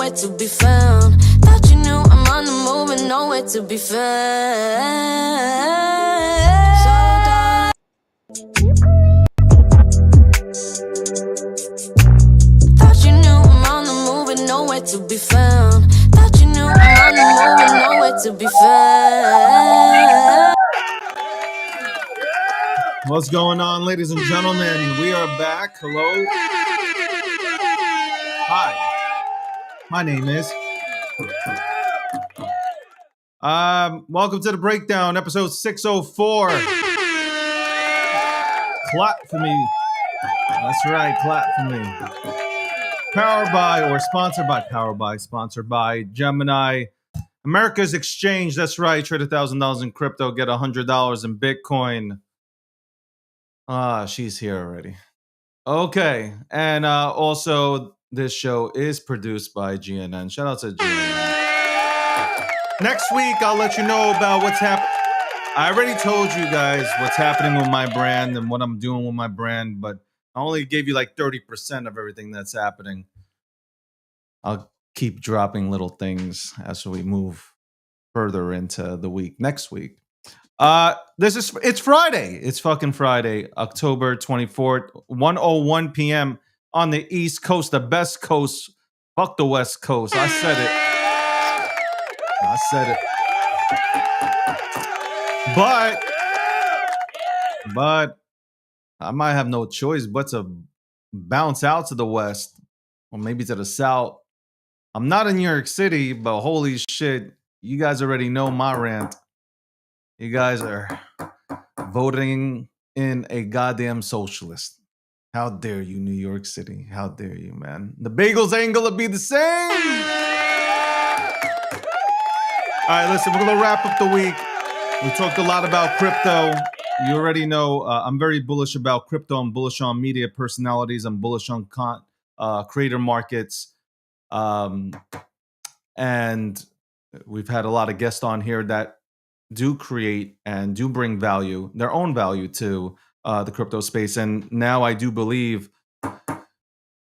nowhere to be found. Thought you knew I'm on the move and nowhere to be found. Thought you knew I'm on the move and nowhere to be found. Thought you knew I'm on the move and nowhere to be found. What's going on, ladies and gentlemen? We are back. Hello. Hi. My name is. Welcome to the breakdown, episode 604. Clap for me. That's right, clap for me. Powered by or sponsored by Gemini, America's exchange. That's right. Trade $1,000 in crypto, get $100 in Bitcoin. She's here already. Okay, and also this show is produced by GNN. Shout out to GNN. Next week, I'll let you know about what's happening. I already told you guys what's happening with my brand and what I'm doing with my brand, but I only gave you like 30% of everything that's happening. I'll keep dropping little things as we move further into the week. Next week. It's Friday. It's fucking Friday, October 24th, 1:01 p.m. on the East Coast, the best coast. Fuck the West Coast. I said it. But I might have no choice but to bounce out to the West or maybe to the South. I'm not in New York City, but holy shit, you guys already know my rant. You guys are voting in a goddamn socialist. How dare you, New York City? How dare you, man? The bagels ain't gonna be the same. All right, listen, we're gonna wrap up the week. We talked a lot about crypto. You already know I'm very bullish about crypto. I'm bullish on media personalities. I'm bullish on creator markets. And we've had a lot of guests on here that do create and do bring value, their own value to the crypto space. And now I do believe,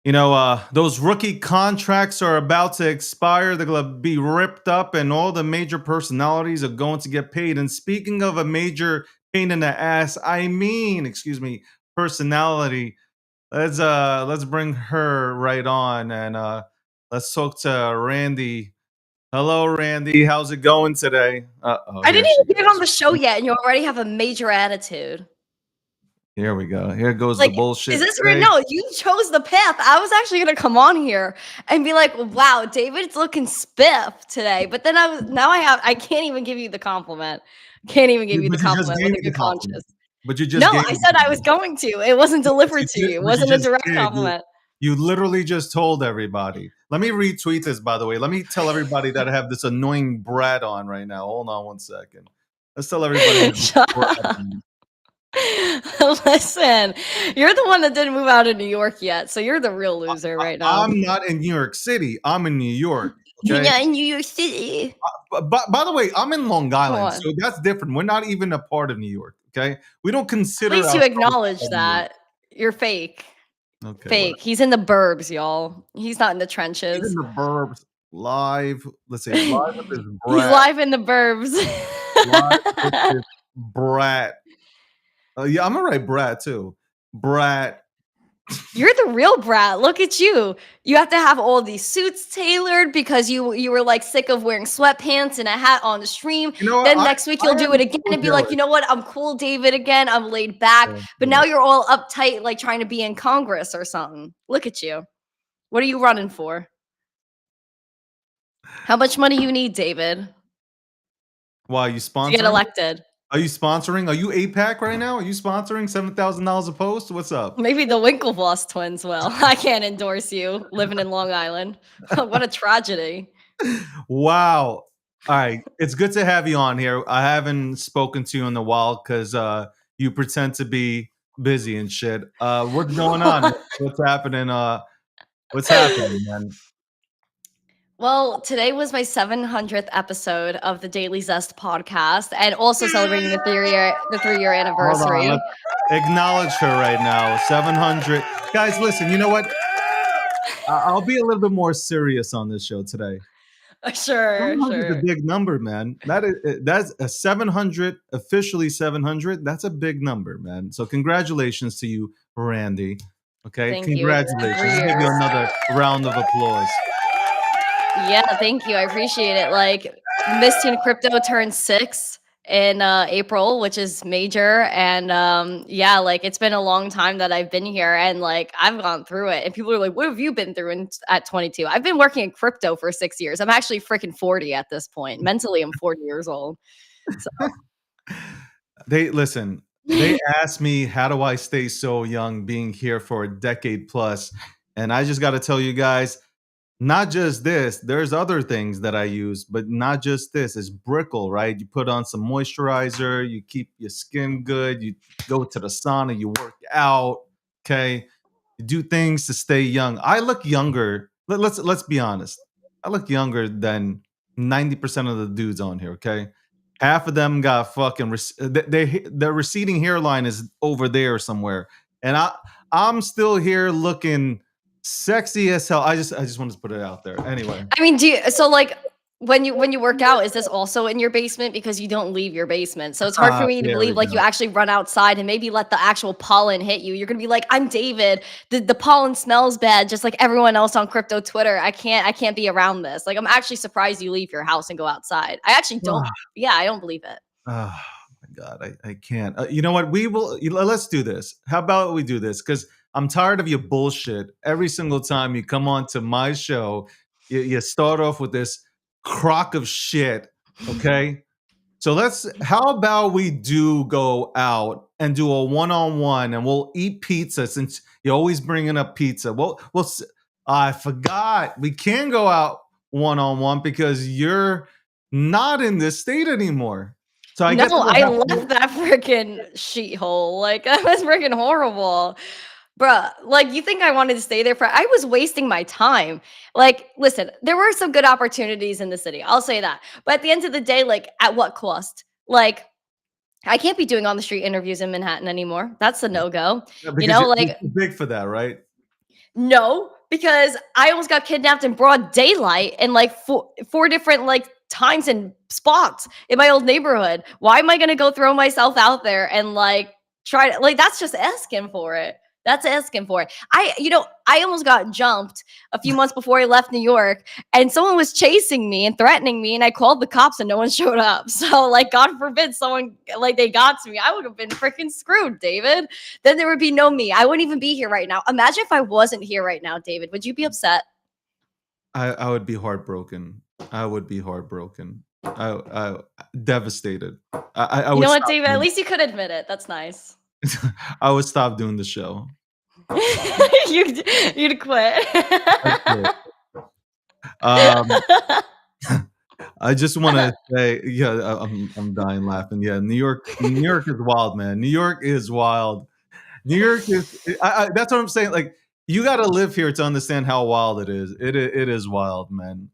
those rookie contracts are about to expire. They're going to be ripped up and all the major personalities are going to get paid. And speaking of a major pain in the ass, personality, let's bring her right on and let's talk to Randy. Hello, Randy. How's it going today? I didn't even get on the show yet, and you already have a major attitude. Here we go. Here goes the bullshit. Is this right? No, you chose the path. I was actually going to come on here and be like, wow, David's looking spiff today. But then I can't even give you the compliment. Can't even give you the compliment with a good conscience. But you just No, I said I was going to. It wasn't delivered to you. It wasn't a direct compliment. You literally just told everybody. Let me retweet this, by the way. Let me tell everybody that I have this annoying brat on right now. Hold on one second. Let's tell everybody. Listen, you're the one that didn't move out of New York yet, so you're the real loser right now. I'm not in New York City. I'm in New York. Okay? You're not in New York City. By the way, I'm in Long Island, so that's different. We're not even a part of New York, okay? We don't consider... At least you acknowledge that. You're fake. Okay, fake. whatever. He's in the burbs, y'all. He's not in the trenches. He's in the burbs. Live. Let's say live with this brat. He's live in the burbs. Live with this brat. Yeah, I'm a right brat too. Brat. You're the real brat. Look at you. You have to have all these suits tailored because you were like sick of wearing sweatpants and a hat on the stream. Then next week you'll do it again and be like, you know what? I'm cool, David, again. I'm laid back. But now you're all uptight, like trying to be in Congress or something. Look at you. What are you running for? How much money you need, David? Why, you sponsoring? To get elected. Are you sponsoring? Are you APAC right now? Are you sponsoring $7,000 a post? What's up? Maybe the Winklevoss twins will. I can't endorse you living in Long Island. What a tragedy. Wow. All right. It's good to have you on here. I haven't spoken to you in a while because you pretend to be busy and shit. What's going on? What's happening? What's happening, man? Well, today was my 700th episode of the Daily Zest podcast, and also celebrating the 3-year anniversary. Acknowledge her right now. 700. Guys, listen, you know what? I'll be a little bit more serious on this show today. Sure. 700 is a big number, man. That's a 700, officially 700. That's a big number, man. So congratulations to you, Randy. Okay, Thank you. congratulations. Let's give you another round of applause. Yeah, thank you. I appreciate it. Like, Miss Teen Crypto turned 6 in April, which is major. And yeah, like it's been a long time that I've been here, and like I've gone through it. And people are like, "What have you been through at 22?" I've been working in crypto for 6 years. I'm actually freaking 40 at this point. Mentally, I'm 40 years old. So They asked me, how do I stay so young being here for a decade plus? And I just got to tell you guys, not just this, there's other things that I use, but not just this. It's Brickle, right? You put on some moisturizer, you keep your skin good, you go to the sauna, you work out, okay? You do things to stay young. I look younger. Let's be honest. I look younger than 90% of the dudes on here, okay? Half of them got fucking their receding hairline is over there somewhere. And I'm still here looking sexy as hell. I just wanted to put it out there. Anyway. I mean, so like when you work out, is this also in your basement? Because you don't leave your basement. So it's hard for me to believe like you actually run outside and maybe let the actual pollen hit you. You're gonna be like, I'm David. The pollen smells bad, just like everyone else on crypto Twitter. I can't be around this. Like, I'm actually surprised you leave your house and go outside. I actually don't. Yeah, I don't believe it. Oh my God, I can't. You know what? Let's do this. How about we do this? Because I'm tired of your bullshit. Every single time you come on to my show, you start off with this crock of shit. Okay. So how about we do go out and do a one-on-one and we'll eat pizza, since you're always bringing up pizza. I forgot. We can go out one-on-one because you're not in this state anymore. So I guess I left that freaking shithole. Like, that was freaking horrible. Bruh, like, you think I wanted to stay there I was wasting my time. Like, listen, there were some good opportunities in the city. I'll say that. But at the end of the day, like, at what cost? I can't be doing on the street interviews in Manhattan anymore. That's a no-go. You know, like, you're too big for that, right? No, because I almost got kidnapped in broad daylight in like four different like times and spots in my old neighborhood. Why am I going to go throw myself out there and like try to, like, that's just asking for it. That's asking for it. I almost got jumped a few months before I left New York, and someone was chasing me and threatening me, and I called the cops and no one showed up. So, like, God forbid someone, like, they got to me. I would have been freaking screwed, David. Then there would be no me. I wouldn't even be here right now. Imagine if I wasn't here right now, David. Would you be upset? I would be heartbroken. I would be heartbroken. I devastated. I you know what, David? At least you could admit it. That's nice. I would stop doing the show. You'd quit. I just want to say, yeah, I'm dying laughing. Yeah, New York is wild, man. New York is wild. New York is. That's what I'm saying. Like, you got to live here to understand how wild it is. It is wild, man.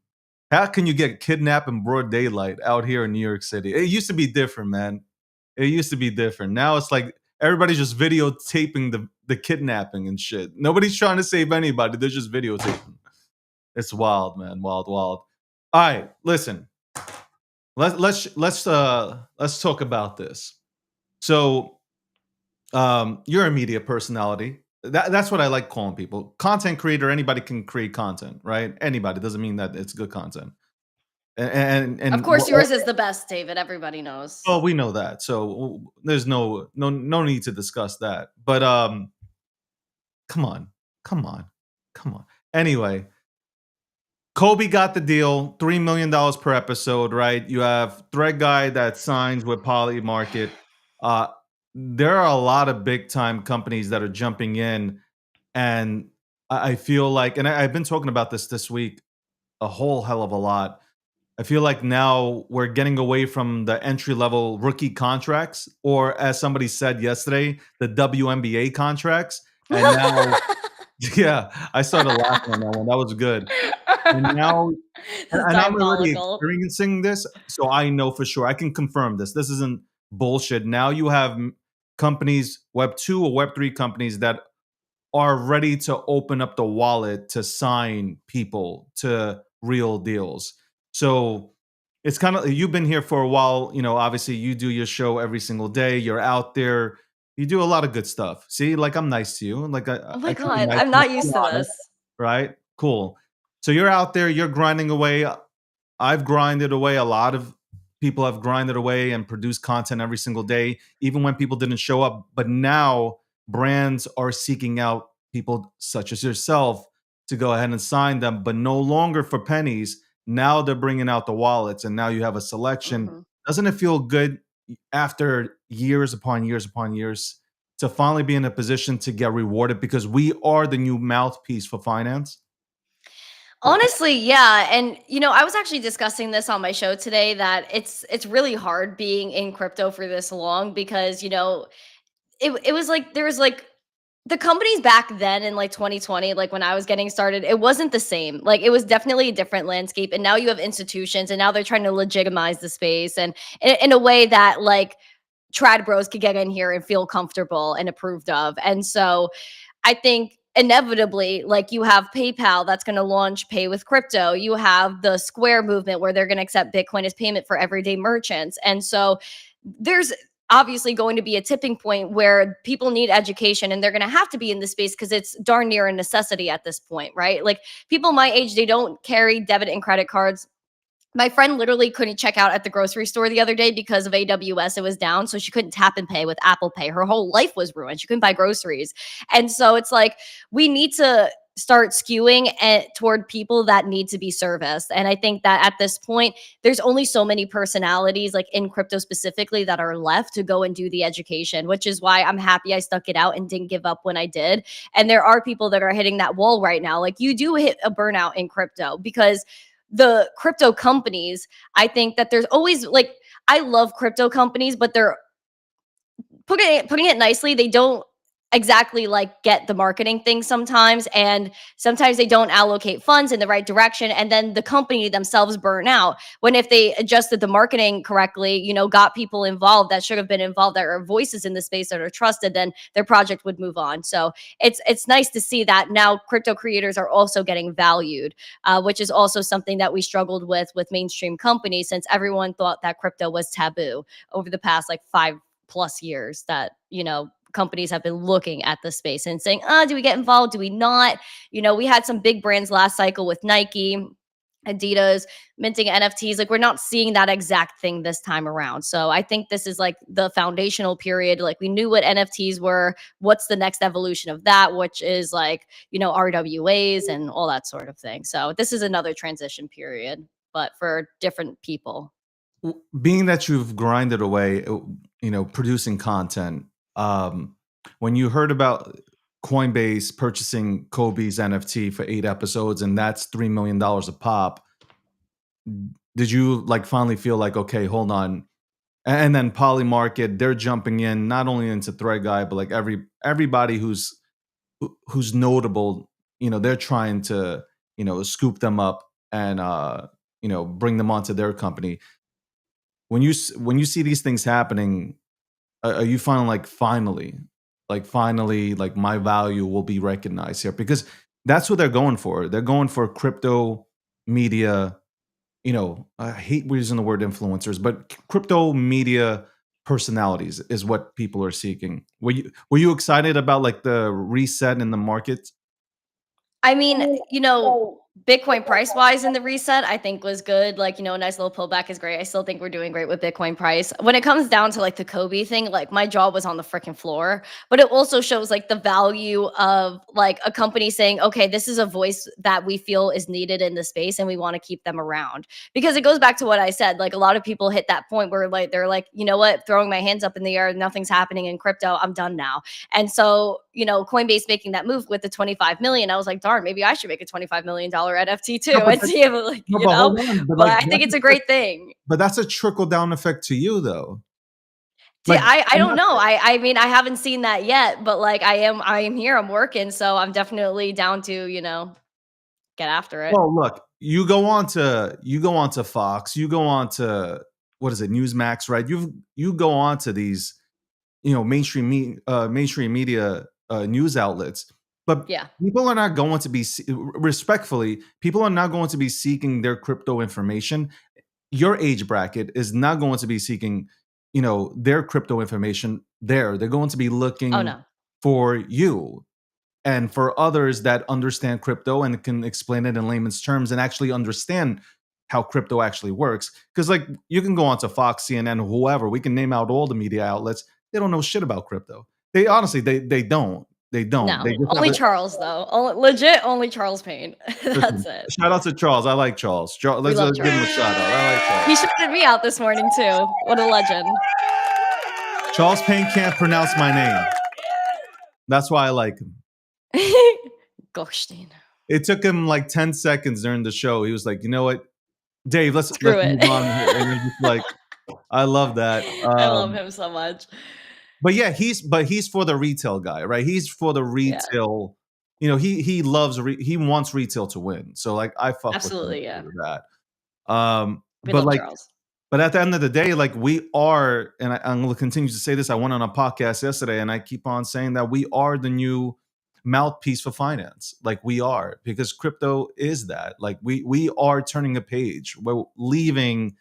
How can you get kidnapped in broad daylight out here in New York City? It used to be different, man. It used to be different. Now it's like everybody's just videotaping the kidnapping and shit. Nobody's trying to save anybody. They're just videotaping. It's wild, man. Wild, wild. All right, listen. Let's talk about this. So, you're a media personality. That's what I like calling people. Content creator. Anybody can create content, right? Anybody. Doesn't mean that it's good content. And of course, yours is the best, David. Everybody knows. Well, we know that, so there's no need to discuss that. But come on. Anyway, Kobe got the deal, $3 million per episode, right? You have Thread Guy that signs with Poly Market. There are a lot of big time companies that are jumping in, and I feel like, and I've been talking about this week a whole hell of a lot. I feel like now we're getting away from the entry-level rookie contracts, or as somebody said yesterday, the WNBA contracts. And now, yeah, I started laughing on that one. That was good. And now, and I'm already experiencing this, so I know for sure. I can confirm this. This isn't bullshit. Now you have companies, Web 2 or Web 3 companies that are ready to open up the wallet to sign people to real deals. So it's kind of, you've been here for a while, obviously you do your show every single day. You're out there. You do a lot of good stuff. See, like, I'm nice to you. Like, Oh I my can be god, nice. I'm not used to this. Right? Cool. So you're out there, you're grinding away. I've grinded away. A lot of people have grinded away and produced content every single day, even when people didn't show up. But now brands are seeking out people such as yourself to go ahead and sign them, but no longer for pennies. Now they're bringing out the wallets, and now you have a selection. Mhm. Doesn't it feel good after years upon years upon years to finally be in a position to get rewarded, because we are the new mouthpiece for finance? Honestly, yeah, and I was actually discussing this on my show today that it's really hard being in crypto for this long because, it was like there was like the companies back then in like 2020, like when I was getting started, it wasn't the same. Like it was definitely a different landscape. And now you have institutions and now they're trying to legitimize the space and in a way that like trad bros could get in here and feel comfortable and approved of. And so I think inevitably, like you have PayPal that's going to launch pay with crypto. You have the Square movement where they're going to accept Bitcoin as payment for everyday merchants. And so there's obviously going to be a tipping point where people need education and they're going to have to be in the space because it's darn near a necessity at this point, right? Like people my age, they don't carry debit and credit cards. My friend literally couldn't check out at the grocery store the other day because of AWS. It was down. So she couldn't tap and pay with Apple Pay. Her whole life was ruined. She couldn't buy groceries. And so it's like, we need to start skewing toward people that need to be serviced. And I think that at this point, there's only so many personalities, like in crypto specifically, that are left to go and do the education, which is why I'm happy I stuck it out and didn't give up when I did. And there are people that are hitting that wall right now. Like you do hit a burnout in crypto because the crypto companies, I think that there's always like, I love crypto companies, but they're putting it nicely, they don't exactly like get the marketing thing sometimes, and sometimes they don't allocate funds in the right direction, and then the company themselves burn out. When if they adjusted the marketing correctly, got people involved that should have been involved, that are voices in the space that are trusted, then their project would move on. So it's nice to see that now crypto creators are also getting valued, which is also something that we struggled with mainstream companies, since everyone thought that crypto was taboo over the past like 5+ years, that companies have been looking at the space and saying, do we get involved, do we not? We had some big brands last cycle with Nike, Adidas, minting NFTs. Like we're not seeing that exact thing this time around. So I think this is like the foundational period. Like we knew what NFTs were. What's the next evolution of that? Which is like, RWAs and all that sort of thing. So this is another transition period, but for different people. Being that you've grinded away, producing content, when you heard about Coinbase purchasing Kobe's NFT for 8 episodes and that's $3 million a pop, did you like finally feel like, okay, hold on? And then Polymarket, they're jumping in not only into Thread Guy, but like everybody who's notable, they're trying to, scoop them up and bring them onto their company. When you see these things happening, are you feeling like finally, like my value will be recognized here? Because that's what they're going for. They're going for crypto media. I hate using the word influencers, but crypto media personalities is what people are seeking. Were you excited about like the reset in the market? I mean, Bitcoin price wise in the reset, I think was good. Like, a nice little pullback is great. I still think we're doing great with Bitcoin price. When it comes down to like the Kobe thing, like my jaw was on the freaking floor. But it also shows like the value of like a company saying, okay, this is a voice that we feel is needed in the space and we want to keep them around. Because it goes back to what I said. Like a lot of people hit that point where like they're like, you know what, throwing my hands up in the air, nothing's happening in crypto. I'm done now. And so, Coinbase making that move with the 25 million, I was like, darn, maybe I should make a $25 million NFT too. No, And see if like, but hold on, but I think it's a great thing. But that's a trickle down effect to you though. Like, I don't know. I mean, I haven't seen that yet, but like I am here, I'm working. So I'm definitely down to, get after it. Well, look, you go on to Fox, you go on to, what is it, Newsmax, right? You go on to these, mainstream media news outlets. But Yeah. people are not going to be, respectfully, people are not going to be seeking their crypto information. Your age bracket is not going to be seeking, their crypto information there. They're going to be Oh looking no. for you and for others that understand crypto and can explain it in layman's terms and actually understand how crypto actually works. Because like you can go onto Fox, CNN, whoever, we can name out all the media outlets. They don't know shit about crypto. They honestly, they don't. They don't. No. They just have Only a Charles though. Legit only Charles Payne. That's listen. it. Shout out to Charles. I like Charles. We Let's love give him a Charles. shout out. I like He Charles. shouted me out this morning too. What a legend. Charles Payne can't pronounce my name. That's why I like him. Goshstein. It took him like 10 seconds during the show. He was like, you know what, Dave, let's Screw it. move on here. And you're just like, I love that. I love him so much. But yeah, he's for the retail guy, right? He's for the retail. He loves he wants retail to win. So like I fuck Absolutely, with him yeah. for that. We But love like, Charles. but at the end of the day, like we are, and I'm going to continue to say this. I went on a podcast yesterday, and I keep on saying that we are the new mouthpiece for finance. Like we are, because crypto is that. Like we are turning a page. We're leaving.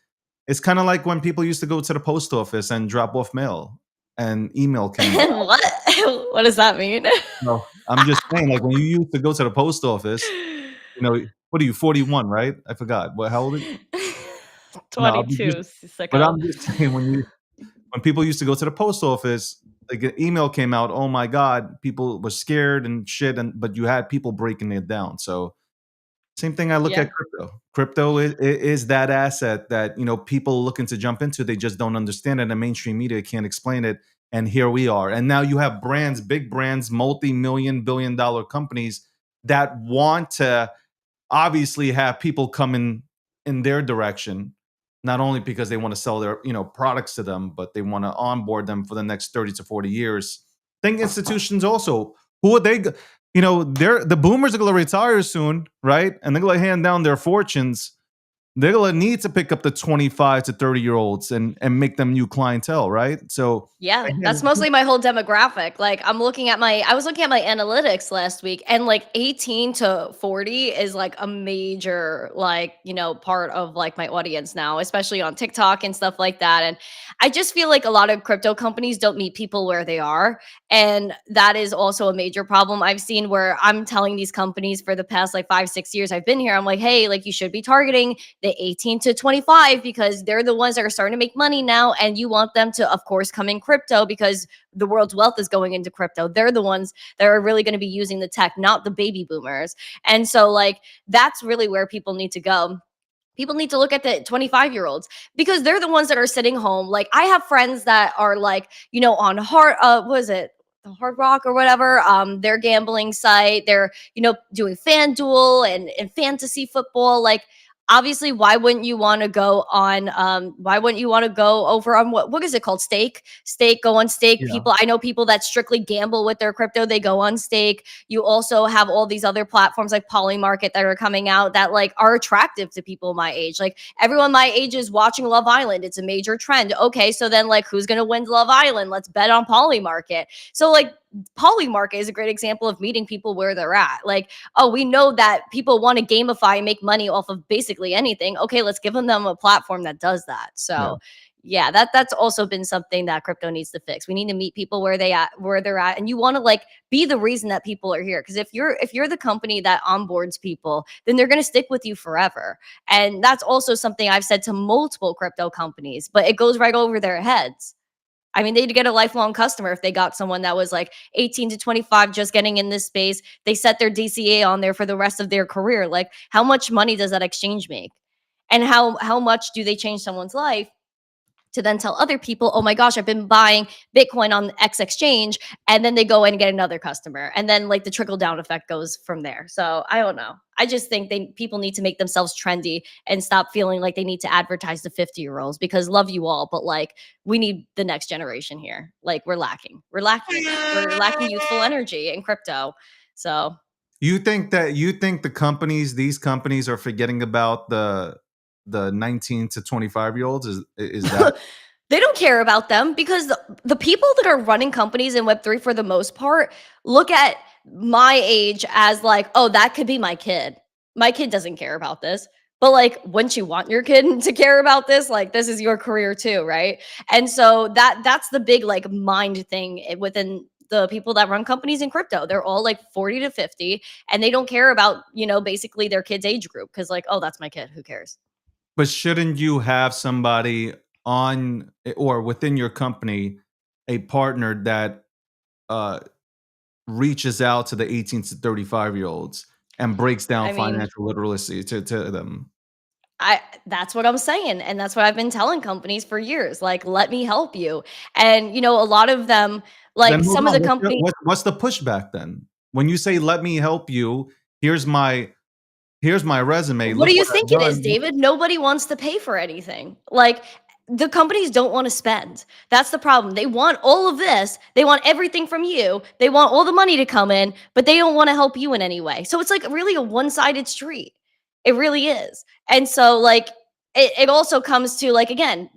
It's kind of like when people used to go to the post office and drop off mail, and email came out. What? What does that mean? No, I'm just saying, like when you used to go to the post office, what are you, 41, right? I forgot. How old are you? No, 22, but sicko. I'm just saying when people used to go to the post office, like an email came out, oh my God, people were scared and shit, but you had people breaking it down. So same thing I look Yeah. at crypto. Crypto is that asset that, people looking to jump into, they just don't understand it. And mainstream media can't explain it. And here we are. And now you have brands, big brands, multi-million, billion-dollar companies that want to obviously have people come in their direction, not only because they want to sell their products to them, but they want to onboard them for the next 30 to 40 years. Think institutions also, who are they? They're the boomers are going to retire soon, right? And they're going to hand down their fortunes. They're going to need to pick up the 25 to 30-year-olds and make them new clientele, right? So yeah, again, that's mostly my whole demographic. Like I was looking at my analytics last week, and like 18 to 40 is like a major part of like my audience now, especially on TikTok and stuff like that. And I just feel like a lot of crypto companies don't meet people where they are. And that is also a major problem I've seen, where I'm telling these companies for the past like 5-6 years I've been here, I'm like, hey, like you should be targeting the 18 to 25 because they're the ones that are starting to make money now. And you want them to, of course, come in crypto because the world's wealth is going into crypto. They're the ones that are really going to be using the tech, not the baby boomers. And so like, that's really where people need to go. People need to look at the 25-year-olds because they're the ones that are sitting home. Like I have friends that are like, on what is it? The Hard Rock or whatever, their gambling site. They're, doing FanDuel and fantasy football. Like, obviously, why wouldn't you want to go on? Why wouldn't you want to go over on what is it called? Stake, go on Stake. Yeah. People, I know people that strictly gamble with their crypto. They go on Stake. You also have all these other platforms like Polymarket that are coming out that like are attractive to people my age. Like everyone my age is watching Love Island. It's a major trend. Okay, so then like who's gonna win Love Island? Let's bet on Polymarket. So like Polymarket is a great example of meeting people where they're at. Like, oh, we know that people want to gamify and make money off of basically anything. Okay, let's give them a platform that does that. So yeah, that's also been something that crypto needs to fix. We need to meet people where they're at, and you want to like be the reason that people are here. Because if you're the company that onboards people, then they're going to stick with you forever. And that's also something I've said to multiple crypto companies, but it goes right over their heads. I mean, they'd get a lifelong customer if they got someone that was like 18 to 25 just getting in this space. They set their DCA on there for the rest of their career. Like, how much money does that exchange make? And how much do they change someone's life to then tell other people, oh my gosh, I've been buying Bitcoin on X exchange, and then they go in and get another customer. And then like the trickle down effect goes from there. So I don't know. I just think people need to make themselves trendy and stop feeling like they need to advertise to 50-year-olds because love you all, but like we need the next generation here. Like we're lacking youthful energy in crypto. So you think these companies are forgetting about the 19 to 25-year-olds? Is that they don't care about them because the people that are running companies in Web3 for the most part look at my age as like, oh, that could be my kid. My kid doesn't care about this. But like, wouldn't you want your kid to care about this? Like, this is your career too, right? And so that's the big like mind thing within the people that run companies in crypto. They're all like 40 to 50 and they don't care about, basically their kid's age group because like, oh, that's my kid. Who cares? But shouldn't you have somebody on or within your company, a partner that reaches out to the 18 to 35-year-olds and breaks down financial literacy to them? That's what I'm saying. And that's what I've been telling companies for years. Like, let me help you. And, a lot of them, like Then hold some of on. the companies. What's the pushback then? When you say, let me help you, here's my resume. What Look do you what I've think it is, done. David? Nobody wants to pay for anything. Like, the companies don't want to spend. That's the problem. They want all of this. They want everything from you. They want all the money to come in, but they don't want to help you in any way. So it's like really a one-sided street. It really is. And so like it also comes to like again,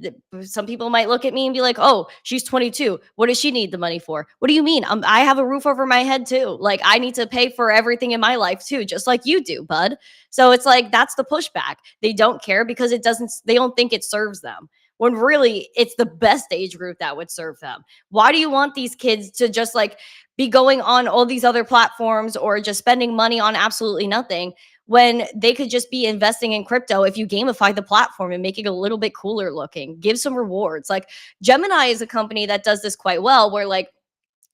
some people might look at me and be like, "Oh, she's 22. What does she need the money for?" What do you mean? I have a roof over my head too. Like I need to pay for everything in my life too, just like you do, bud. So it's like that's the pushback. They don't care because they don't think it serves them. When really it's the best age group that would serve them. Why do you want these kids to just like be going on all these other platforms or just spending money on absolutely nothing when they could just be investing in crypto if you gamify the platform and make it a little bit cooler looking, give some rewards. Like Gemini is a company that does this quite well where like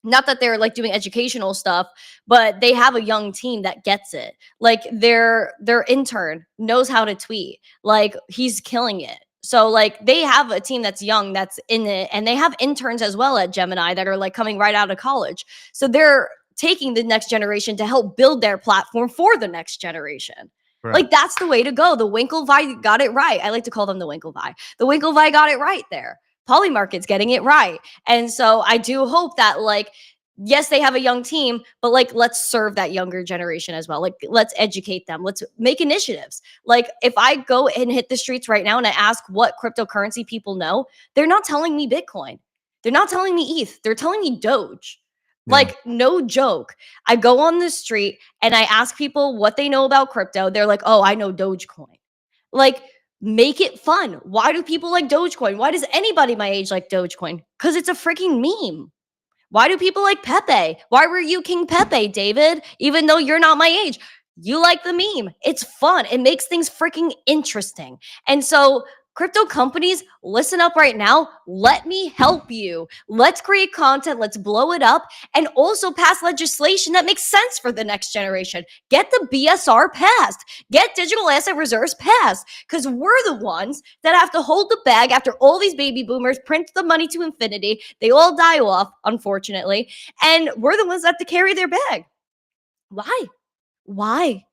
not that they're like doing educational stuff, but they have a young team that gets it. Like their intern knows how to tweet. Like he's killing it. So like they have a team that's young that's in it and they have interns as well at Gemini that are like coming right out of college. So they're taking the next generation to help build their platform for the next generation. Right. Like that's the way to go. The Winklevi got it right. I like to call them the Winklevi. The Winklevi got it right there. Polymarket's getting it right. And so I do hope that like yes, they have a young team, but like let's serve that younger generation as well. Like let's educate them. Let's make initiatives. Like if I go and hit the streets right now and I ask what cryptocurrency people know, they're not telling me Bitcoin. They're not telling me ETH. They're telling me Doge. Yeah. Like no joke. I go on the street and I ask people what they know about crypto. They're like, "Oh, I know Dogecoin." Like make it fun. Why do people like Dogecoin? Why does anybody my age like Dogecoin? Because it's a freaking meme. Why do people like Pepe? Why were you King Pepe, David? Even though you're not my age. You like the meme. It's fun. It makes things freaking interesting. And so crypto companies, listen up right now. Let me help you. Let's create content. Let's blow it up and also pass legislation that makes sense for the next generation. Get the BSR passed. Get digital asset reserves passed because we're the ones that have to hold the bag after all these baby boomers print the money to infinity. They all die off, unfortunately. And we're the ones that have to carry their bag. Why?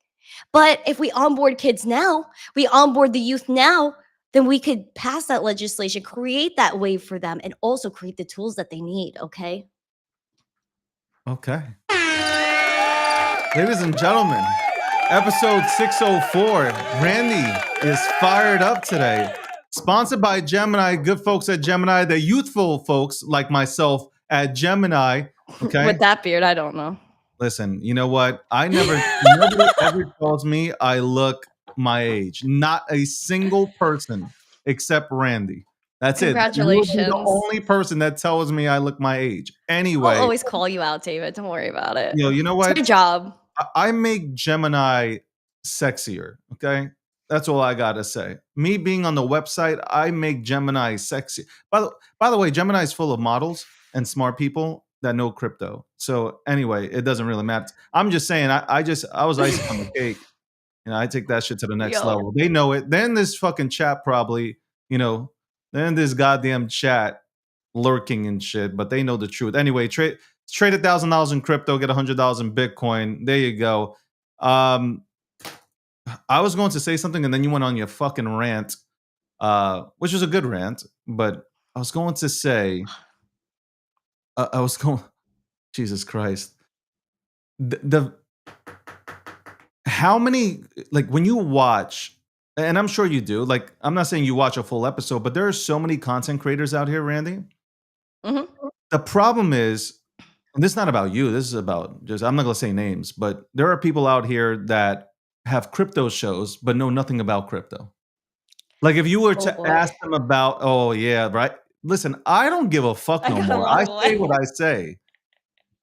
But if we onboard kids now, we onboard the youth now, then we could pass that legislation, create that wave for them, and also create the tools that they need, okay? Okay. Ladies and gentlemen, episode 604. Randy is fired up today. Sponsored by Gemini, good folks at Gemini, the youthful folks like myself at Gemini. Okay. With that beard, I don't know. Listen, you know what? Nobody ever tells me I look my age. Not a single person except Randy. That's Congratulations. it. You're the only person that tells me I look my age. Anyway. I'll always call you out, David. Don't worry about it. You know what? It's your job. I make Gemini sexier, okay? That's all I gotta say. Me being on the website, I make Gemini sexy. By the way, Gemini is full of models and smart people that know crypto. So anyway, it doesn't really matter. I'm just saying, I was icing on the cake. I take that shit to the next level. They know it. Then this fucking chat probably, then this goddamn chat lurking and shit, but they know the truth. Anyway, trade $1,000 in crypto, get $100 in Bitcoin. There you go. I was going to say something and then you went on your fucking rant, which was a good rant, but I was going to say, Jesus Christ. How many, like when you watch, and I'm sure you do, like, I'm not saying you watch a full episode, but there are so many content creators out here, Randy. Mm-hmm. The problem is and this is not about you. This is about just, I'm not going to say names, but there are people out here that have crypto shows, but know nothing about crypto. Like if you were Oh to boy. ask them about, oh yeah, right. Listen, I don't give a fuck I no gotta more. walk I say away. what I say.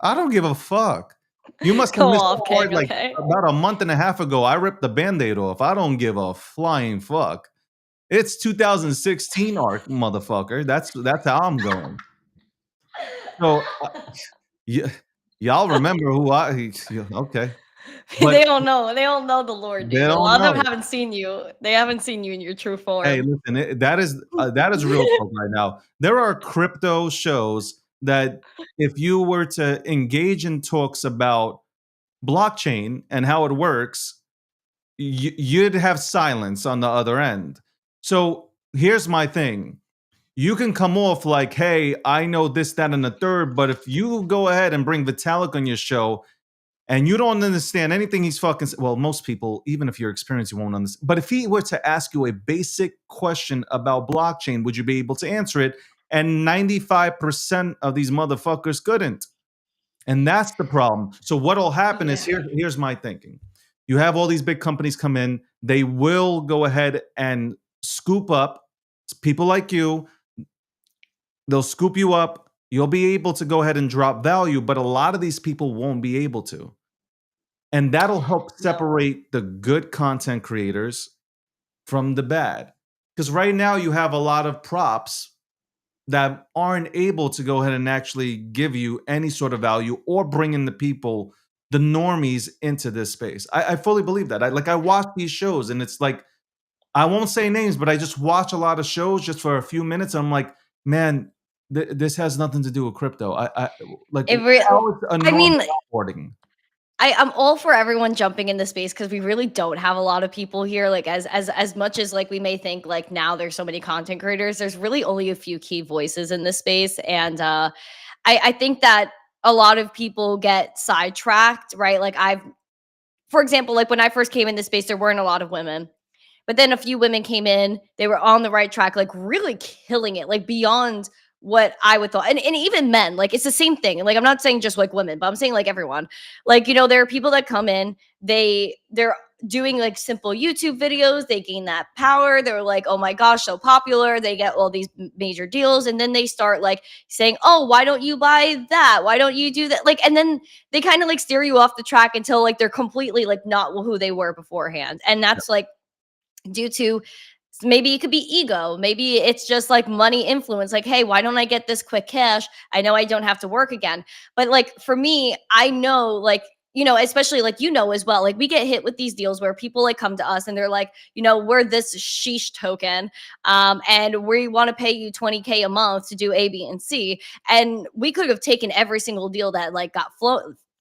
I don't give a fuck. You must have Go missed off, the part King, like okay? about a month and a half ago. I ripped the Band-Aid off. I don't give a flying fuck. It's 2016 arc, motherfucker. That's how I'm going. So yeah, y'all remember who okay. But They don't know. They don't know the lore, they dude. A don't lot of them know. haven't seen you. They haven't seen you in your true Hey, form. listen, that is real talk right now. There are crypto shows that if you were to engage in talks about blockchain and how it works, you'd have silence on the other end. So here's my thing. You can come off like, hey, I know this, that, and the third, but if you go ahead and bring Vitalik on your show and you don't understand anything he's fucking, well, most people, even if you're experienced, you won't understand. But if he were to ask you a basic question about blockchain, would you be able to answer it? And 95% of these motherfuckers couldn't. And that's the problem. So what'll happen is Yeah. here's my thinking. You have all these big companies come in, they will go ahead and scoop up people like you. They'll scoop you up. You'll be able to go ahead and drop value, but a lot of these people won't be able to. And that'll help No. separate the good content creators from the bad. Because right now you have a lot of props that aren't able to go ahead and actually give you any sort of value or bring in the people, the normies, into this space. I fully believe that. I watch these shows and it's like, I won't say names, but I just watch a lot of shows just for a few minutes. And I'm like, man, this has nothing to do with crypto. I like It re- how is a I normal mean, onboarding? I'm all for everyone jumping in the space because we really don't have a lot of people here. Like as much as like we may think like now there's so many content creators, there's really only a few key voices in this space. And I think that a lot of people get sidetracked, right? Like for example, like when I first came in this space, there weren't a lot of women. But then a few women came in, they were on the right track, like really killing it, like beyond what I would thought. And even men, like it's the same thing. Like I'm not saying just like women, but I'm saying like everyone. Like, there are people that come in, they're doing like simple YouTube videos, they gain that power. They're like, oh my gosh, so popular. They get all these major deals. And then they start like saying, oh, why don't you buy that? Why don't you do that? Like, and then they kind of like steer you off the track until like they're completely like not who they were beforehand. And that's like due to maybe it could be ego. Maybe it's just like money influence. Like, hey, why don't I get this quick cash? I know I don't have to work again. But like for me, I know like, especially like, as well, like we get hit with these deals where people like come to us and they're like, we're this sheesh token. And we want to pay you 20K a month to do A, B, and C. And we could have taken every single deal that like got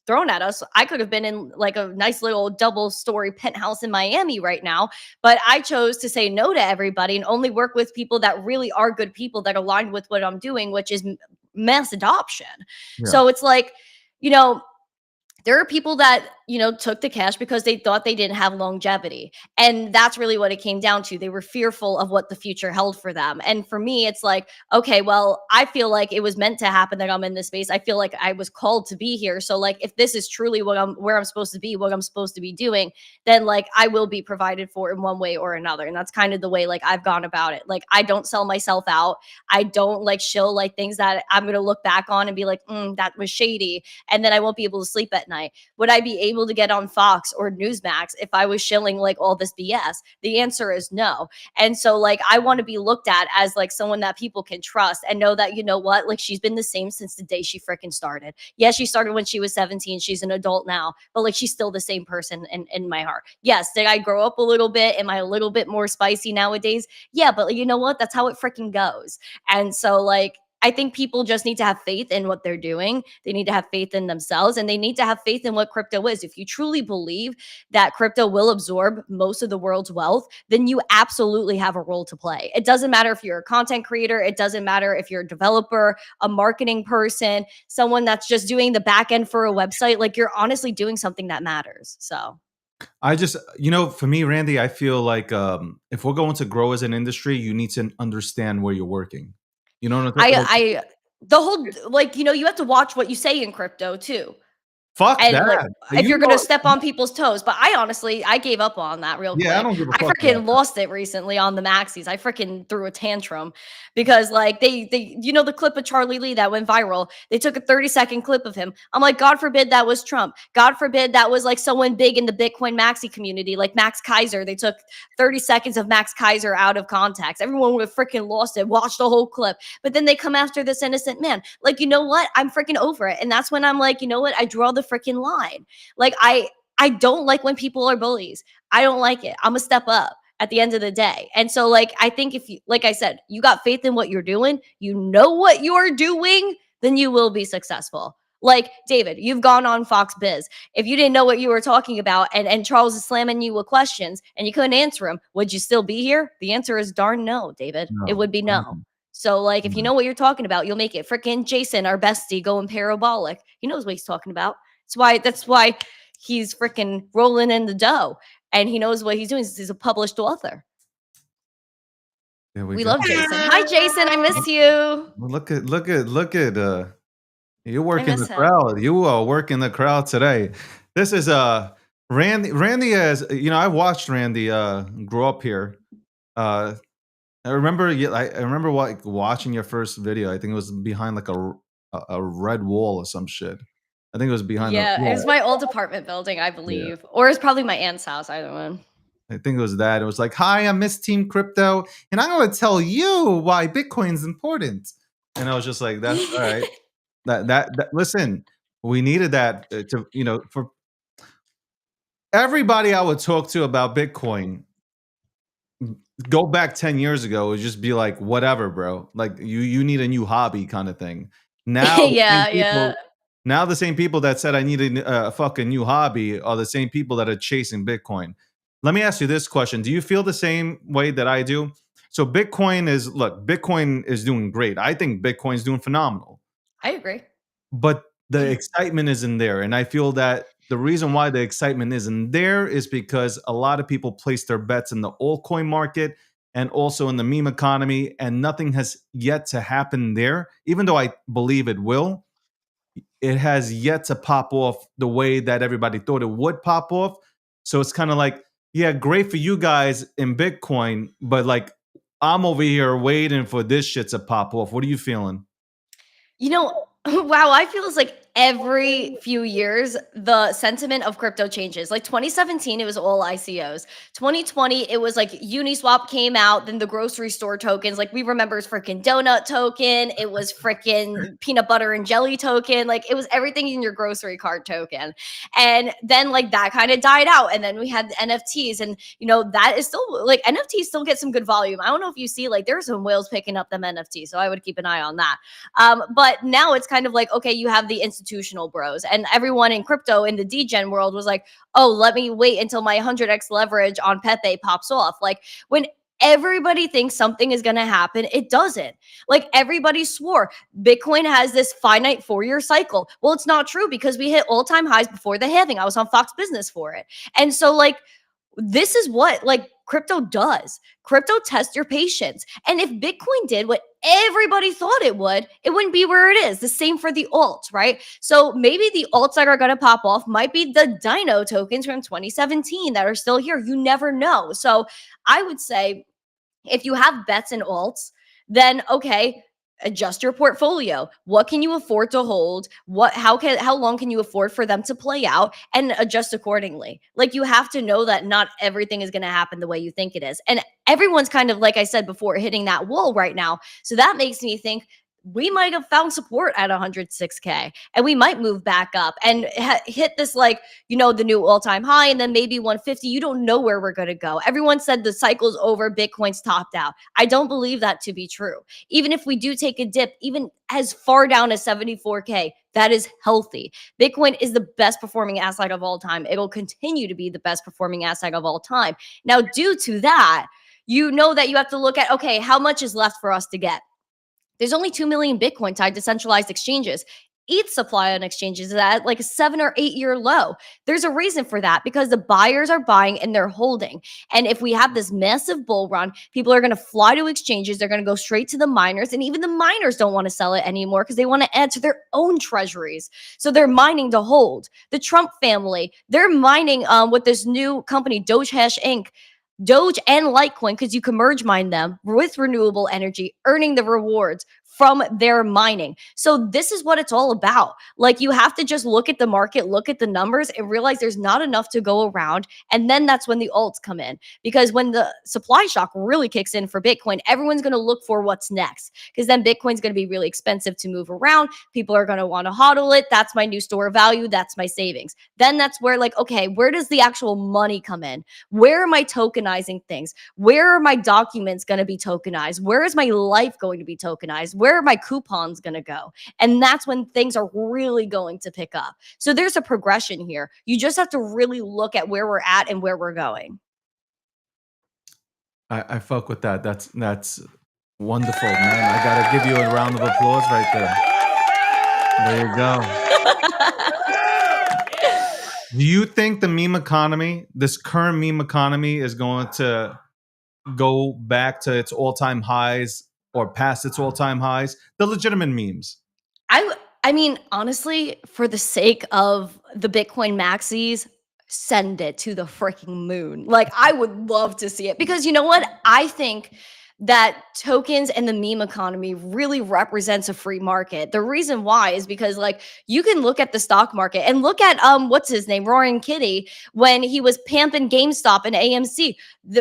thrown at us. I could have been in like a nice little double story penthouse in Miami right now, but I chose to say no to everybody and only work with people that really are good people that aligned with what I'm doing, which is mass adoption. Yeah. So it's like, you know, there are people that, took the cash because they thought they didn't have longevity. And that's really what it came down to. They were fearful of what the future held for them. And for me, it's like, okay, well, I feel like it was meant to happen that I'm in this space. I feel like I was called to be here. So like if this is truly where I'm supposed to be, what I'm supposed to be doing, then like I will be provided for in one way or another. And that's kind of the way like I've gone about it. Like I don't sell myself out. I don't like shill like things that I'm gonna look back on and be like, that was shady. And then I won't be able to sleep at night. Would I be able to get on Fox or Newsmax if I was shilling like all this BS? The answer is no. And so like I want to be looked at as like someone that people can trust and know that, like she's been the same since the day she freaking started. Yeah, she started when she was 17. She's an adult now, but like she's still the same person in my heart. Yes, did I grow up a little bit? Am I a little bit more spicy nowadays? Yeah, but you know what? That's how it freaking goes. And so like I think people just need to have faith in what they're doing. They need to have faith in themselves and they need to have faith in what crypto is. If you truly believe that crypto will absorb most of the world's wealth, then you absolutely have a role to play. It doesn't matter if you're a content creator, it doesn't matter if you're a developer, a marketing person, someone that's just doing the back end for a website. Like you're honestly doing something that matters. So I just, for me, Randy, I feel like if we're going to grow as an industry, you need to understand where you're working. You know what I'm I like, I the whole, like, you have to watch what you say in crypto too. Fuck And, like, that. if You you're gonna know, step on people's toes. But I honestly, I gave up on that real yeah, I quick. don't give a I fuck about freaking that. lost it recently on the maxis. I freaking threw a tantrum because, like, they the clip of Charlie Lee that went viral? They took a 30-second clip of him. I'm like, God forbid that was Trump. God forbid that was, like, someone big in the Bitcoin maxi community, like Max Kaiser. They took 30 seconds of Max Kaiser out of context. Everyone would have freaking lost it, watched the whole clip. But then they come after this innocent man. Like, you know what? I'm freaking over it. And that's when I'm like, you know what? I draw the freaking line. Like, I don't like when people are bullies. I don't like it. I'm a step up at the end of the day. And so, like, I think if you, like I said, you got faith in what you're doing, you know what you're doing, then you will be successful. Like, David, you've gone on Fox Biz. If you didn't know what you were talking about, and Charles is slamming you with questions and you couldn't answer him, would you still be here? The answer is darn no, David. It No. would be no. So, like, if you know what you're talking about, you'll make it. Freaking Jason, our bestie, going parabolic. He knows what he's talking about. That's why he's freaking rolling in the dough, and he knows what he's doing. He's a published author. There We go. love Jason. Hi, Jason. I miss you. Look at you're I working miss the him. crowd. You are working the crowd today. This is Randy has, I watched Randy grow up here. I remember I remember watching your first video. I think it was behind like a red wall or some shit. I think it was behind the Yeah, it was my old apartment building, I yeah. believe, or it's probably my aunt's house. Either one. I think it was that. It was like, "Hi, I'm Miss Team Crypto, and I'm going to tell you why Bitcoin's important." And I was just like, "That's all right." That listen, we needed that to for everybody I would talk to about Bitcoin. Go back 10 years ago, it would just be like, whatever, bro. Like you need a new hobby kind of thing. Now the same Yeah, yeah. people now the same people that said I need a fucking new hobby are the same people that are chasing Bitcoin. Let me ask you this question. Do you feel the same way that I do? So Bitcoin is doing great. I think Bitcoin's doing phenomenal. I agree. But the excitement isn't there. And I feel that the reason why the excitement isn't there is because a lot of people place their bets in the altcoin market and also in the meme economy, and nothing has yet to happen there. Even though I believe it will, it has yet to pop off the way that everybody thought it would pop off. So it's kind of like, yeah, great for you guys in Bitcoin, but like I'm over here waiting for this shit to pop off. What are you feeling? Wow, I feel it's like every few years the sentiment of crypto changes. Like 2017, it was all ICOs. 2020, it was like Uniswap came out, then the grocery store tokens. Like we remember freaking donut token, it was freaking peanut butter and jelly token. Like it was everything in your grocery cart token. And then like that kind of died out. And then we had the NFTs, and that is still like NFTs still get some good volume. I don't know if you see like there's some whales picking up them NFTs, so I would keep an eye on that. But now it's kind of like, okay, you have the institutional bros, and everyone in crypto in the degen world was like, oh, let me wait until my 100x leverage on Pepe pops off. Like when everybody thinks something is going to happen, it doesn't. Like everybody swore Bitcoin has this finite 4-year cycle. Well, it's not true because we hit all-time highs before the halving. I was on Fox Business for it. And so like this is what like crypto does. Crypto tests your patience. And if Bitcoin did what everybody thought it wouldn't be where it is. The same for the alts, right? So maybe the alts that are going to pop off might be the Dino tokens from 2017 that are still here. You never know. So I would say if you have bets in alts, then okay, adjust your portfolio. What can you afford to hold? How long can you afford for them to play out, and adjust accordingly? Like you have to know that not everything is going to happen the way you think it is. And everyone's kind of, like I said before, hitting that wall right now. So that makes me think we might have found support at 106K, and we might move back up and hit this like the new all-time high, and then maybe 150. You don't know where we're going to go. Everyone said the cycle's over, Bitcoin's topped out. I don't believe that to be true. Even if we do take a dip, even as far down as 74K, that is healthy. Bitcoin is the best performing asset of all time. It'll continue to be the best performing asset of all time. Now, due to that, that you have to look at, okay, how much is left for us to get? There's only 2 million Bitcoin tied to centralized exchanges. ETH supply on exchanges is at like a 7 or 8 year low. There's a reason for that because the buyers are buying and they're holding. And if we have this massive bull run, people are going to fly to exchanges. They're going to go straight to the miners. And even the miners don't want to sell it anymore because they want to add to their own treasuries. So they're mining to hold. The Trump family, they're mining with this new company, Doge Hash Inc. Doge and Litecoin, because you can merge mine them with renewable energy, earning the rewards from their mining. So this is what it's all about. Like, you have to just look at the market, look at the numbers, and realize there's not enough to go around. And then that's when the alts come in. Because when the supply shock really kicks in for Bitcoin, everyone's going to look for what's next. Because then Bitcoin's going to be really expensive to move around. People are going to want to hodl it. That's my new store of value. That's my savings. Then that's where, like, okay, where does the actual money come in? Where am I tokenizing things? Where are my documents going to be tokenized? Where is my life going to be tokenized? Where are my coupons going to go? And that's when things are really going to pick up. So there's a progression here. You just have to really look at where we're at and where we're going. I fuck with that. That's wonderful, man. I gotta give you a round of applause right there. There you go. Do you think the meme economy, this current meme economy, is going to go back to its all-time highs or past its all-time highs? The legitimate memes. I mean, honestly, for the sake of the Bitcoin maxis, send it to the freaking moon. Like, I would love to see it because you know what? I think that tokens and the meme economy really represents a free market. The reason why is because, like, you can look at the stock market and look at what's his name, Roaring Kitty, when he was pamping GameStop and AMC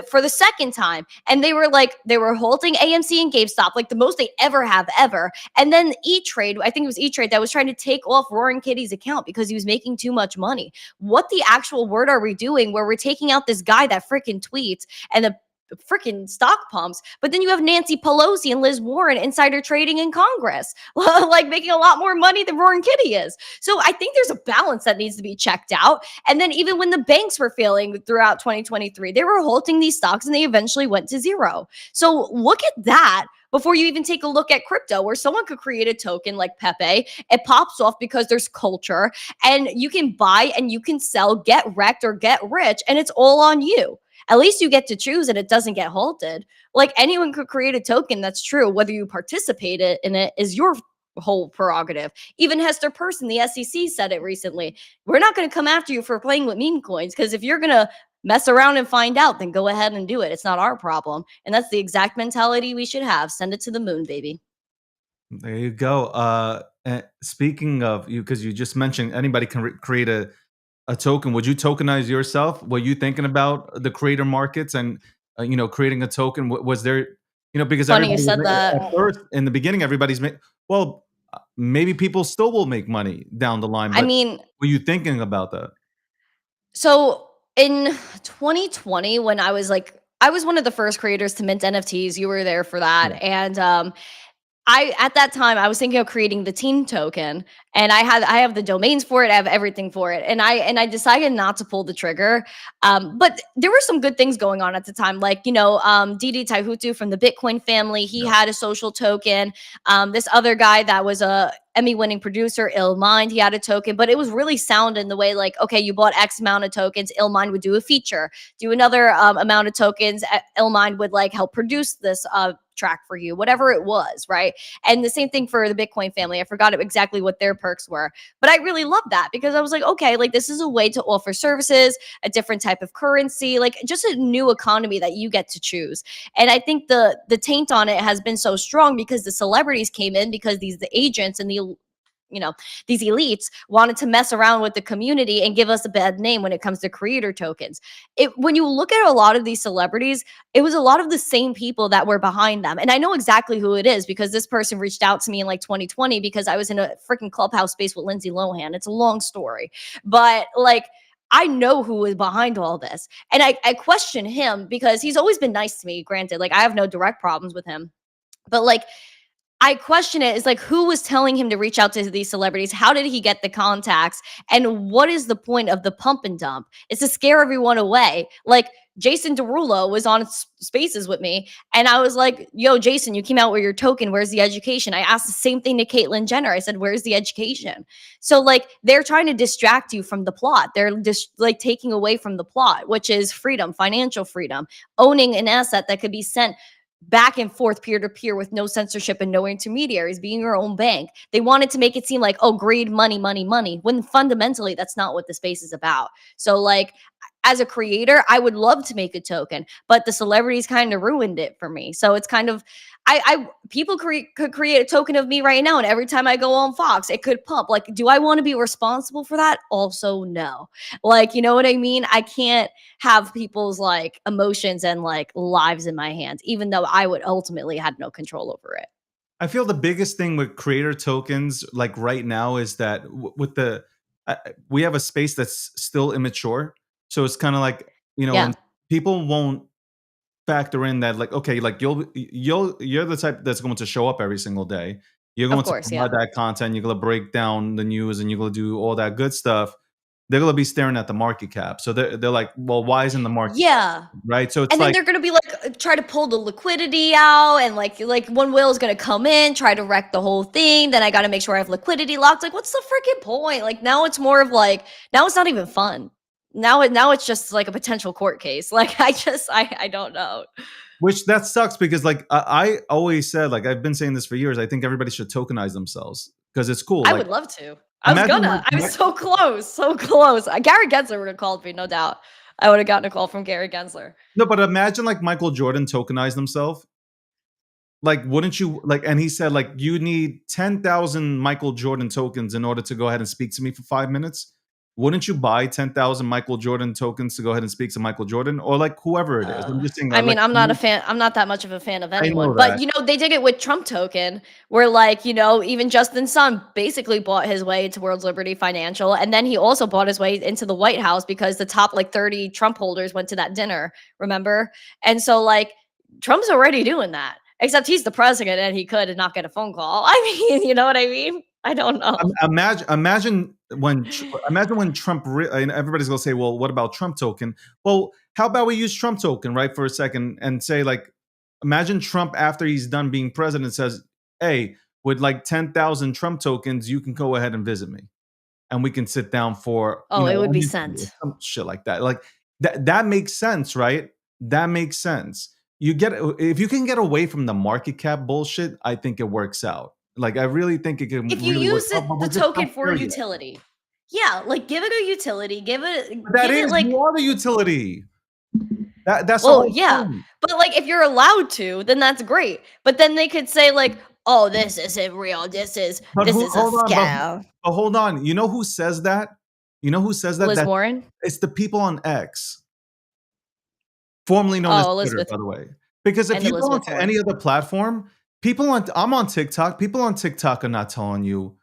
for the second time, and they were holding AMC and GameStop like the most they ever have ever. And then E-Trade, I think it was E-Trade, that was trying to take off Roaring Kitty's account because he was making too much money. What the actual word are we doing where we're taking out this guy that freaking tweets and the freaking stock pumps, but then you have Nancy Pelosi and Liz Warren insider trading in Congress, like making a lot more money than Roaring Kitty is. So I think there's a balance that needs to be checked out. And then even when the banks were failing throughout 2023, they were holding these stocks and they eventually went to zero. So look at that before you even take a look at crypto, where someone could create a token like Pepe. It pops off because there's culture, and you can buy and you can sell, get wrecked or get rich, and it's all on you. At least you get to choose and it doesn't get halted. Like, anyone could create a token, that's true. Whether you participate in it is your whole prerogative. Even Hester Person, the SEC, said it recently. We're not going to come after you for playing with meme coins, because if you're going to mess around and find out, then go ahead and do it. It's not our problem. And that's the exact mentality we should have. Send it to the moon, baby. There you go. Speaking of you, because you just mentioned anybody can create a token. Would you tokenize yourself? Were you thinking about the creator markets and creating a token? Was there, because funny you said that. At first, in the beginning, everybody's maybe people still will make money down the line. But I mean, were you thinking about that? So in 2020, when I was one of the first creators to mint NFTs. You were there for that, and at that time I was thinking of creating the team token, and I have the domains for it, I have everything for it, and I decided not to pull the trigger. But there were some good things going on at the time, like Didi Taihutu from the Bitcoin family. He had a social token. This other guy that was a Emmy-winning producer, Illmind, he had a token, but it was really sound in the way, like, okay, you bought X amount of tokens, Illmind would do a feature, do another amount of tokens, Illmind would like help produce this track for you, whatever it was, right? And the same thing for the Bitcoin family. I forgot exactly what their perks were, but I really loved that because I was like, okay, like this is a way to offer services, a different type of currency, like just a new economy that you get to choose. And I think the taint on it has been so strong because the celebrities came in, because the agents and these elites wanted to mess around with the community and give us a bad name when it comes to creator tokens. When you look at a lot of these celebrities, it was a lot of the same people that were behind them. And I know exactly who it is because this person reached out to me in like 2020 because I was in a freaking Clubhouse space with Lindsay Lohan. It's a long story, but like, I know who is behind all this. And I question him because he's always been nice to me. Granted, like I have no direct problems with him, but like, I question it. Is like, who was telling him to reach out to these celebrities? How did he get the contacts? And what is the point of the pump and dump? It's to scare everyone away. Like, Jason Derulo was on Spaces with me, and I was like, yo, Jason, you came out with your token. Where's the education? I asked the same thing to Caitlyn Jenner. I said, where's the education? So, like, they're trying to distract you from the plot. They're just, like, taking away from the plot, which is freedom, financial freedom, owning an asset that could be sent back and forth peer-to-peer with no censorship and no intermediaries, being your own bank. They wanted to make it seem like, oh, greed, money, money, money, when fundamentally that's not what the space is about. So, like, as a creator, I would love to make a token, but the celebrities kind of ruined it for me. So it's kind of, people could create a token of me right now, and every time I go on Fox, it could pump. Like, do I want to be responsible for that? Also, no. Like, you know what I mean? I can't have people's like emotions and like lives in my hands, even though I would ultimately had no control over it. I feel the biggest thing with creator tokens, like right now, is that with the we have a space that's still immature. So it's kind of like, Yeah. and people won't factor in that, like, okay, like you're the type that's going to show up every single day. You're going Of to course, provide that content. You're going to break down the news, and you're going to do all that good stuff. They're going to be staring at the market cap. So they're like, well, why isn't the market yeah cap? Right? So it's And then like, they're gonna be like, try to pull the liquidity out, and like one whale is gonna come in, try to wreck the whole thing. Then I got to make sure I have liquidity locked. Like, what's the freaking point? Like, now it's more of like, now it's not even fun. Now it's just like a potential court case. Like, I don't know. which that sucks, because like I always said, like I've been saying this for years, I think everybody should tokenize themselves because it's cool. I Like, would love to. I was imagine gonna. I was so close, so close. Gary Gensler would have called me, no doubt. I would have gotten a call from Gary Gensler. no, but imagine like Michael Jordan tokenized himself. Like, wouldn't you like? And he said, like, you need 10,000 Michael Jordan tokens in order to go ahead and speak to me for 5 minutes. Wouldn't you buy 10,000 Michael Jordan tokens to go ahead and speak to Michael Jordan, or like whoever it is? I'm just saying, I mean, like, I'm not a fan. I'm not that much of a fan of I anyone. know But that. you know, they did it with Trump token, where like, you know, even Justin Sun basically bought his way into World's Liberty Financial, and then he also bought his way into the White House because the top like 30 Trump holders went to that dinner. Remember? And so like, Trump's already doing that. Except he's the president and he could not get a phone call. I mean, you know what I mean? I don't know. Imagine when Trump. And everybody's gonna say, "Well, what about Trump token?" Well, how about we use Trump token, right, for a second, and say, like, imagine Trump after he's done being president says, "Hey, with like 10,000 Trump tokens, you can go ahead and visit me, and we can sit down for It would an be interview," sent. some shit like that. Like that makes sense, right? That makes sense. If you can get away from the market cap bullshit, I think it works out. Like, I really think it can If you really work use out, it, but the we're just token not for there yet. utility. Yeah, like give it a utility. Give But that it is, like, you are the utility. That's the well, whole yeah. point. But like if you're allowed to, then that's great. But then they could say like, "Oh, this isn't real. This is But this is a hold on, scam." but hold on. You know who says that? You know who says that? Liz Warren? It's the people on X, formerly known as Oh, Twitter, Elizabeth by the way. Because if and you go Elizabeth onto Warren. any other platform, I'm on TikTok. People on TikTok are not telling you.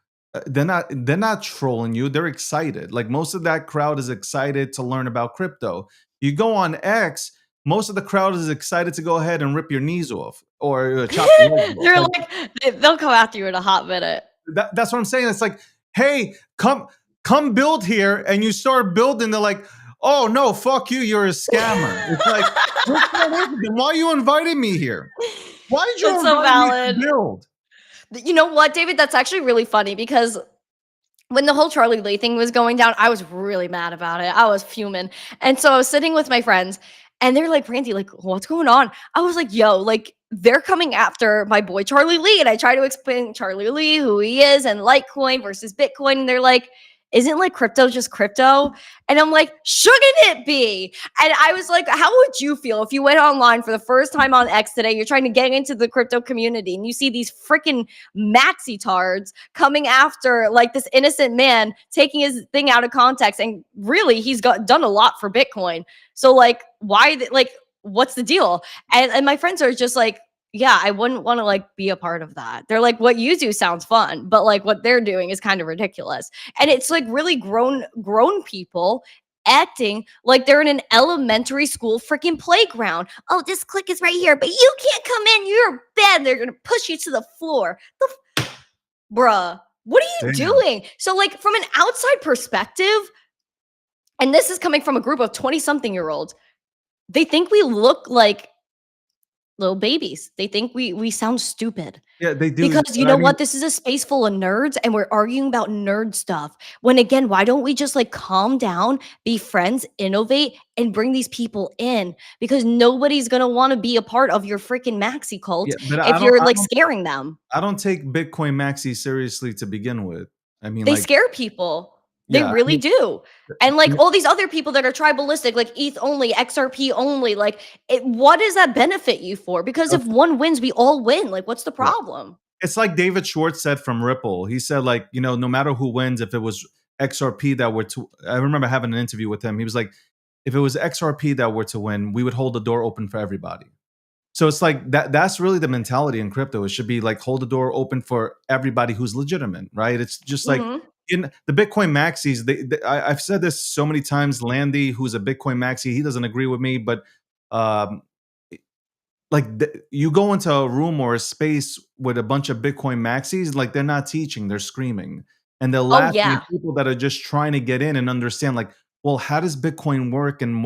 They're not trolling you. They're excited. Like, most of that crowd is excited to learn about crypto. You go on X, most of the crowd is excited to go ahead and rip your knees off or chop your legs off. They're Like, like, they'll come after you in a hot minute. that's what I'm saying. It's like, hey, come build here, and you start building. They're like, oh no, fuck you, you're a scammer. It's like, why are you inviting me here? Why did you That's so invite me to valid. build? You know what, David? That's actually really funny because when the whole Charlie Lee thing was going down, I was really mad about it. I was fuming. And so I was sitting with my friends and they're like, Brandy, like, what's going on? I was like, yo, like, they're coming after my boy Charlie Lee. And I try to explain Charlie Lee, who he is, and Litecoin versus Bitcoin. And they're like, isn't like crypto just crypto? And I'm like, shouldn't it be? And I was like, how would you feel if you went online for the first time on X today? You're trying to get into the crypto community and you see these freaking maxi tards coming after like this innocent man, taking his thing out of context. And really, he's done a lot for Bitcoin. So like, like, what's the deal? And my friends are just like, yeah, I wouldn't want to like be a part of that. They're like, what you do sounds fun, but like what they're doing is kind of ridiculous. And it's like really grown people acting like they're in an elementary school freaking playground. Oh, this click is right here, but you can't come in. You're bad. They're gonna push you to the floor. Bruh, what are you doing? So, like, from an outside perspective, and this is coming from a group of 20-something-year-olds, they think we look like little babies. They think we sound stupid. Yeah, they do. Because you know what? This is a space full of nerds and we're arguing about nerd stuff. When again, why don't we just like calm down, be friends, innovate, and bring these people in? Because nobody's gonna want to be a part of your freaking maxi cult if you're like scaring them. I don't take Bitcoin maxi seriously to begin with. I mean, they scare people. They really do. And like all these other people that are tribalistic, like ETH only, XRP only, like what does that benefit you for? Because if one wins, we all win. Like, what's the problem? It's like David Schwartz said from Ripple. He said, like, you know, no matter who wins, if it was XRP that were to, I remember having an interview with him. He was like, if it was XRP that were to win, we would hold the door open for everybody. So it's like that's really the mentality in crypto. It should be like hold the door open for everybody who's legitimate, right? It's just like in the Bitcoin maxis, I've said this so many times. Landy, who's a Bitcoin maxi, he doesn't agree with me, but you go into a room or a space with a bunch of Bitcoin maxis, like they're not teaching, they're screaming. And they're laughing at people that are just trying to get in and understand, like, well, how does Bitcoin work and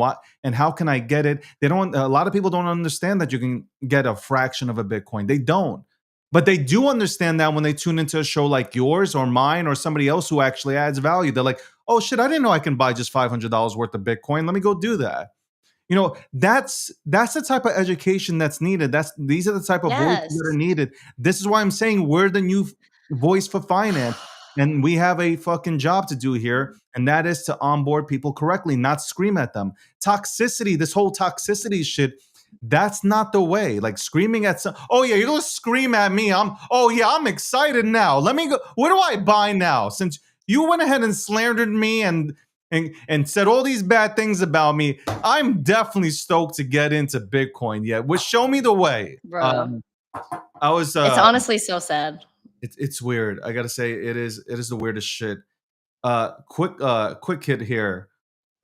how can I get it? A lot of people don't understand that you can get a fraction of a Bitcoin. They don't. But they do understand that when they tune into a show like yours or mine or somebody else who actually adds value. They're like, oh shit, I didn't know I can buy just $500 worth of Bitcoin. Let me go do that. You know, that's the type of education that's needed. These are the type of voices that are needed. This is why I'm saying we're the new voice for finance. And we have a fucking job to do here, and that is to onboard people correctly, not scream at them. Toxicity, this whole toxicity shit, that's not the way. Like screaming at oh yeah, you're gonna scream at me. I'm excited now. Let me go. What do I buy now? Since you went ahead and slandered me and said all these bad things about me, I'm definitely stoked to get into Bitcoin. Yeah, show me the way. Bro. It's honestly so sad. It's weird. I gotta say, it is the weirdest shit. Quick hit here.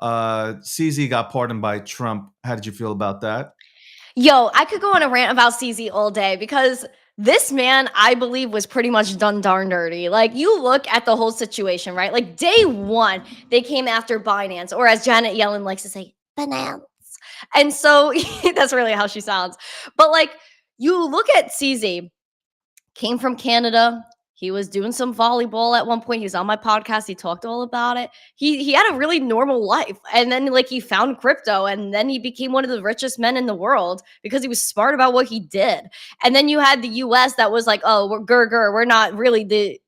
CZ got pardoned by Trump. How did you feel about that? Yo, I could go on a rant about CZ all day because this man, I believe, was pretty much done darn dirty. Like, you look at the whole situation, right? Like, day one, they came after Binance, or as Janet Yellen likes to say, bananas. And so that's really how she sounds. But like, you look at CZ, came from Canada. He was doing some volleyball at one point. He was on my podcast. He talked all about it. He had a really normal life. And then like he found crypto and then he became one of the richest men in the world because he was smart about what he did. And then you had the US that was like, oh, we're not really the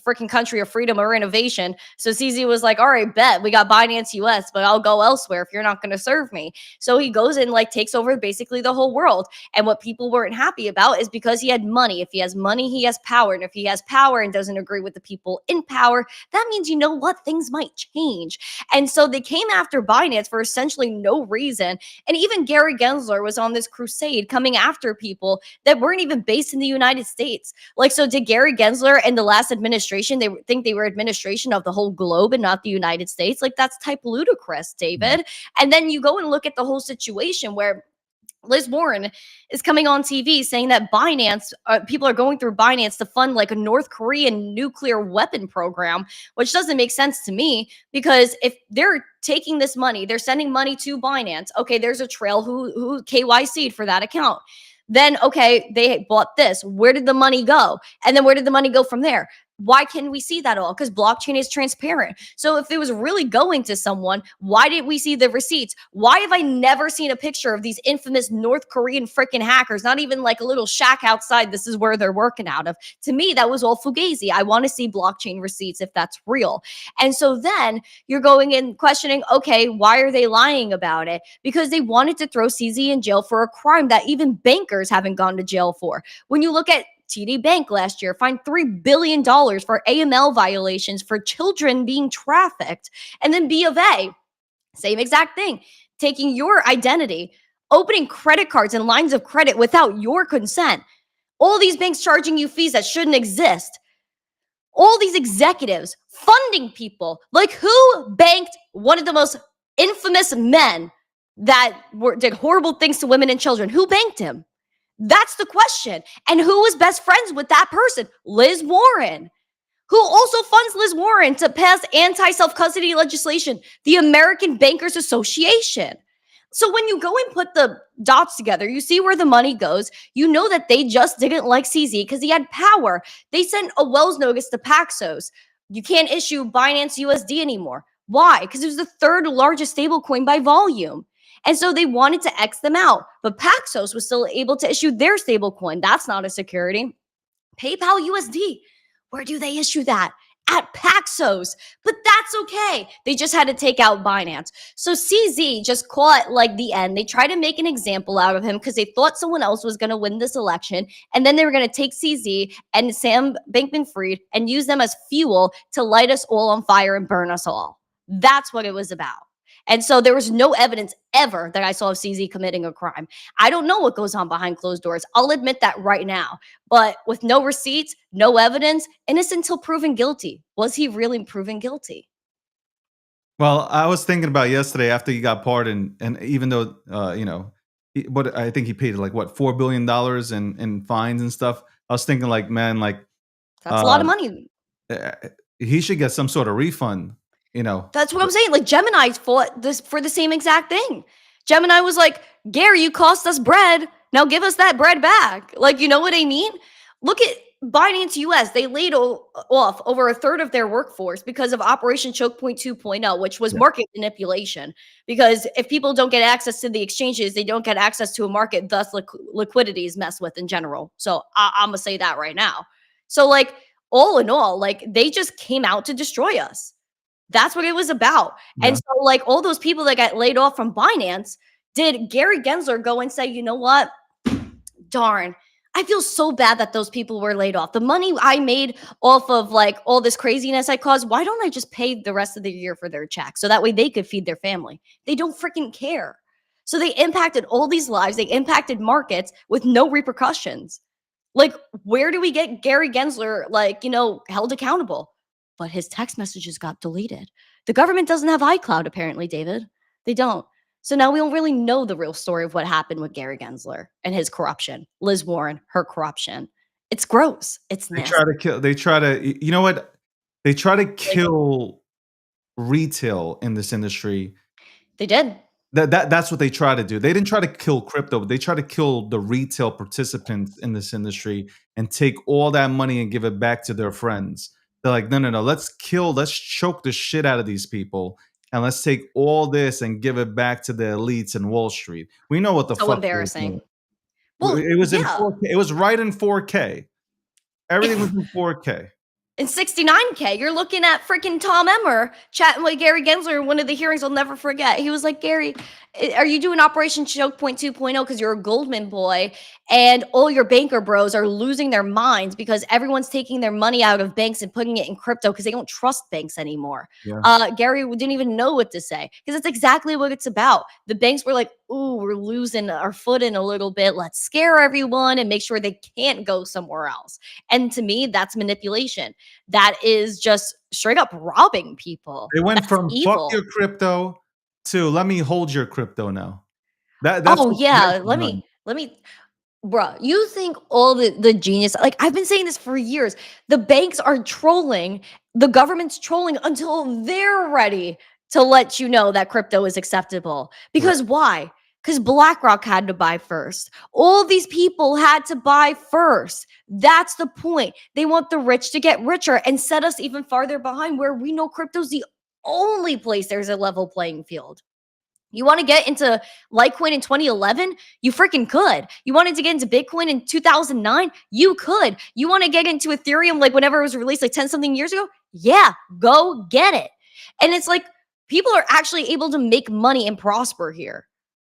freaking country of freedom or innovation. So CZ was like, all right, bet we got Binance US, but I'll go elsewhere if you're not going to serve me. So he goes and like takes over basically the whole world. And what people weren't happy about is because he had money. If he has money, he has power. And if he has power and doesn't agree with the people in power, that means, you know what, things might change. And so they came after Binance for essentially no reason. And even Gary Gensler was on this crusade coming after people that weren't even based in the United States. Like, so did Gary Gensler and the last administration, they think they were administration of the whole globe and not the United States? Like, that's type ludicrous, David. And then you go and look at the whole situation where Liz Warren is coming on TV saying that Binance, people are going through Binance to fund like a North Korean nuclear weapon program, which doesn't make sense to me because if they're taking this money, they're sending money to Binance. Okay, there's a trail who KYC'd for that account. Then, okay, they bought this. Where did the money go? And then where did the money go from there? Why can we see that all? Because blockchain is transparent. So if it was really going to someone, why didn't we see the receipts? Why have I never seen a picture of these infamous North Korean freaking hackers? Not even like a little shack outside. This is where they're working out of. To me, that was all fugazi. I want to see blockchain receipts if that's real. And so then you're going and questioning, okay, why are they lying about it? Because they wanted to throw CZ in jail for a crime that even bankers haven't gone to jail for. When you look at TD Bank last year fined $3 billion for AML violations for children being trafficked. And then B of A, same exact thing, taking your identity, opening credit cards and lines of credit without your consent. All these banks charging you fees that shouldn't exist. All these executives funding people. Like, who banked one of the most infamous men that did horrible things to women and children? Who banked him? That's the question. And who was best friends with that person? Liz Warren, who also funds Liz Warren to pass anti-self-custody legislation, the American Bankers Association. So when you go and put the dots together, you see where the money goes. You know that they just didn't like CZ because he had power. They sent a Wells notice to Paxos. You can't issue Binance USD anymore. Why? Because it was the third largest stablecoin by volume. And so they wanted to X them out. But Paxos was still able to issue their stablecoin. That's not a security. PayPal USD. Where do they issue that? At Paxos. But that's okay. They just had to take out Binance. So CZ just caught like the end. They tried to make an example out of him because they thought someone else was going to win this election. And then they were going to take CZ and Sam Bankman-Fried and use them as fuel to light us all on fire and burn us all. That's what it was about. And so there was no evidence ever that I saw of CZ committing a crime. I don't know what goes on behind closed doors. I'll admit that right now. But with no receipts, no evidence, innocent until proven guilty. Was he really proven guilty? Well, I was thinking about yesterday after he got pardoned, and even though, but I think he paid like what $4 billion in fines and stuff. I was thinking like, man, like that's a lot of money. He should get some sort of refund. That's what I'm saying. Like Gemini fought this for the same exact thing. Gemini was like, Gary, you cost us bread. Now give us that bread back. Like, you know what I mean? Look at Binance US. They laid off over a third of their workforce because of Operation Choke Point 2.0, which was market manipulation. Because if people don't get access to the exchanges, they don't get access to a market, thus liquidity is messed with in general. So I'm going to say that right now. So like all in all, like they just came out to destroy us. That's what it was about. Yeah. And so like all those people that got laid off from Binance, did Gary Gensler go and say, you know what? Darn, I feel so bad that those people were laid off. The money I made off of like all this craziness I caused, why don't I just pay the rest of the year for their check so that way they could feed their family? They don't freaking care. So they impacted all these lives. They impacted markets with no repercussions. Like, where do we get Gary Gensler, like, held accountable? But his text messages got deleted. The government doesn't have iCloud, apparently, David. They don't. So now we don't really know the real story of what happened with Gary Gensler and his corruption. Liz Warren, her corruption. It's gross. It's nasty. They try to kill retail in this industry. They did. That's what they try to do. They didn't try to kill crypto, but they try to kill the retail participants in this industry and take all that money and give it back to their friends. They're like, no, let's choke the shit out of these people, and let's take all this and give it back to the elites in Wall Street. We know what the fuck. So embarrassing. Well, it was in 4K. It was right in 4K. Everything was in 4K. In 69K, you're looking at freaking Tom Emmer chatting with Gary Gensler in one of the hearings I'll never forget. He was like, Gary, are you doing Operation Choke Point 2.0 because you're a Goldman boy and all your banker bros are losing their minds because everyone's taking their money out of banks and putting it in crypto because they don't trust banks anymore. Yeah. Gary didn't even know what to say because that's exactly what it's about. The banks were like, ooh, we're losing our footing a little bit. Let's scare everyone and make sure they can't go somewhere else. And to me, that's manipulation. That is just straight up robbing people. They went from evil. Fuck your crypto to let me hold your crypto now. That's let me, bruh, you think all the genius, like I've been saying this for years, the banks are trolling, the government's trolling until they're ready to let you know that crypto is acceptable. Because why? Because BlackRock had to buy first. All these people had to buy first. That's the point. They want the rich to get richer and set us even farther behind where we know crypto's the only place there's a level playing field. You want to get into Litecoin in 2011? You freaking could. You wanted to get into Bitcoin in 2009? You could. You want to get into Ethereum like whenever it was released like 10 something years ago? Yeah, go get it. And it's like people are actually able to make money and prosper here.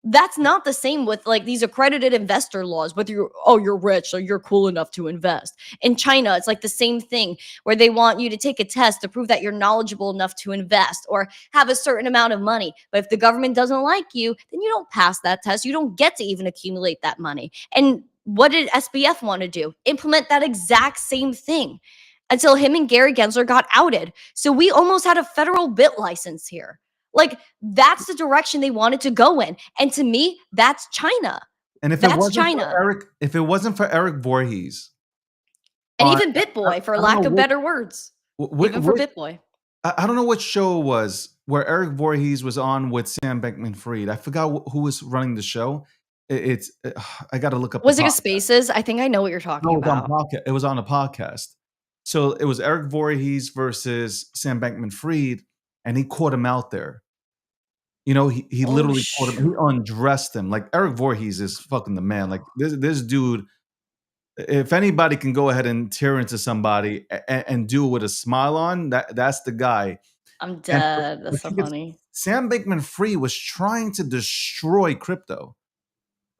That's not the same with like these accredited investor laws, whether you're rich or you're cool enough to invest. In China, it's like the same thing where they want you to take a test to prove that you're knowledgeable enough to invest or have a certain amount of money. But if the government doesn't like you, then you don't pass that test. You don't get to even accumulate that money. And what did SBF want to do? Implement that exact same thing until him and Gary Gensler got outed. So we almost had a federal bit license here. Like, that's the direction they wanted to go in. And to me, that's China. And if it wasn't for Eric Voorhees. And even BitBoy, for lack of better words. Even for BitBoy. I don't know what show it was where Eric Voorhees was on with Sam Bankman-Fried. I forgot who was running the show. It's I got to look up the Was it a podcast. Spaces? I think I know what you're No, talking it was on about. podcast. It was on a podcast. So it was Eric Voorhees versus Sam Bankman-Fried, and he caught him out there. You know, he Oh, literally caught him. He shoot. undressed him. Like Eric Voorhees is fucking the man. Like this dude. If anybody can go ahead and tear into somebody and do it with a smile on, that's the guy. I'm And dead. That's but so you get funny. Sam Bankman-Fried was trying to destroy crypto.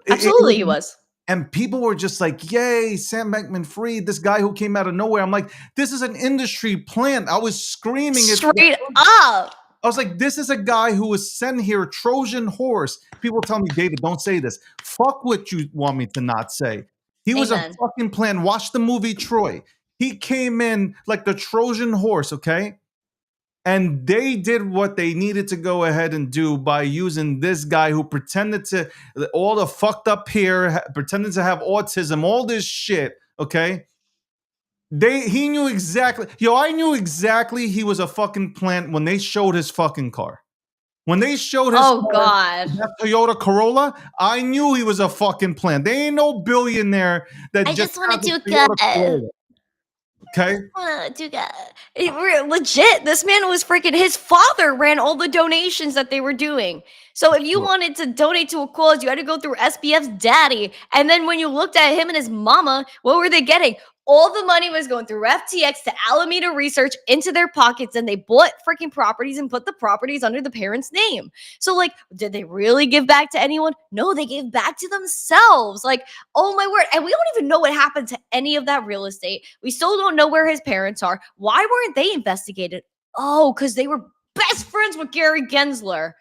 It Absolutely, he was, was. and people were just like, "Yay, Sam Bankman-Fried, this guy who came out of nowhere." I'm like, "This is an industry plant." I was screaming it. Straight up. I was like, "This is a guy who was sent here, Trojan horse." People tell me, "David, don't say this." Fuck what you want me to not say. He was a Amen. fucking plan. Watch the movie Troy. He came in like the Trojan horse, okay? And they did what they needed to go ahead and do by using this guy who pretended to all the fucked up here, pretended to have autism, all this shit, okay? He knew exactly. Yo, I knew exactly he was a fucking plant when they showed his fucking car. When they showed his Oh, car, God. that Toyota Corolla, I knew he was a fucking plant. They ain't no billionaire that I just just wanted has a to Toyota go. Corolla. Okay? Legit, this man was freaking, his father ran all the donations that they were doing. So if you wanted to donate to a cause, you had to go through SBF's daddy. And then when you looked at him and his mama, what were they getting? All the money was going through FTX to Alameda Research into their pockets, and they bought freaking properties and put the properties under the parents' name. So, like, did they really give back to anyone? No, they gave back to themselves. Like, oh my word. And we don't even know what happened to any of that real estate. We still don't know where his parents are. Why weren't they investigated? Oh, because they were best friends with Gary Gensler.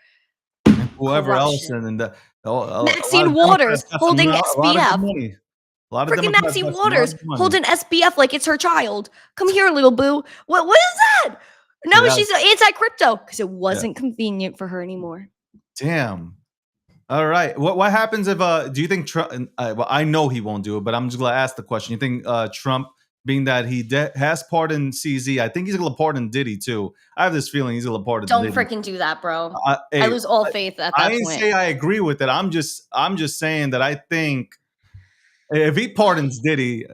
And whoever else, Corruption. and a Maxine Waters holding a lot of SBF. good money. A lot of Freaking Democrats Maxine got some lot Waters of money. holding SBF like it's her child. Come here, little boo. What is that? No, Yeah. she's anti-crypto because it wasn't convenient for her anymore. Damn. All right. What happens if do you think Trump? Well, I know he won't do it, but I'm just gonna ask the question. You think Trump, being that he has pardoned CZ, I think he's gonna pardon Diddy too. I have this feeling he's gonna pardon. Don't Diddy. freaking do that, bro. Hey, I lose all faith at that I didn't point. say I agree with it. I'm just saying that I think if he pardons Diddy,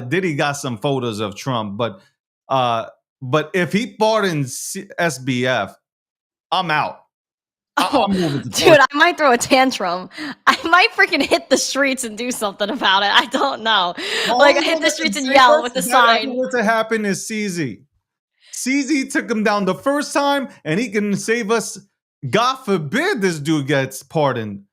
Diddy got some photos of Trump, but if he pardons SBF, I'm out. Oh, dude, I might throw a tantrum. I might freaking hit the streets and do something about it. I don't know. Like, I hit the streets and yell with the sign. What's to happen is CZ. CZ took him down the first time, and he can save us. God forbid this dude gets pardoned.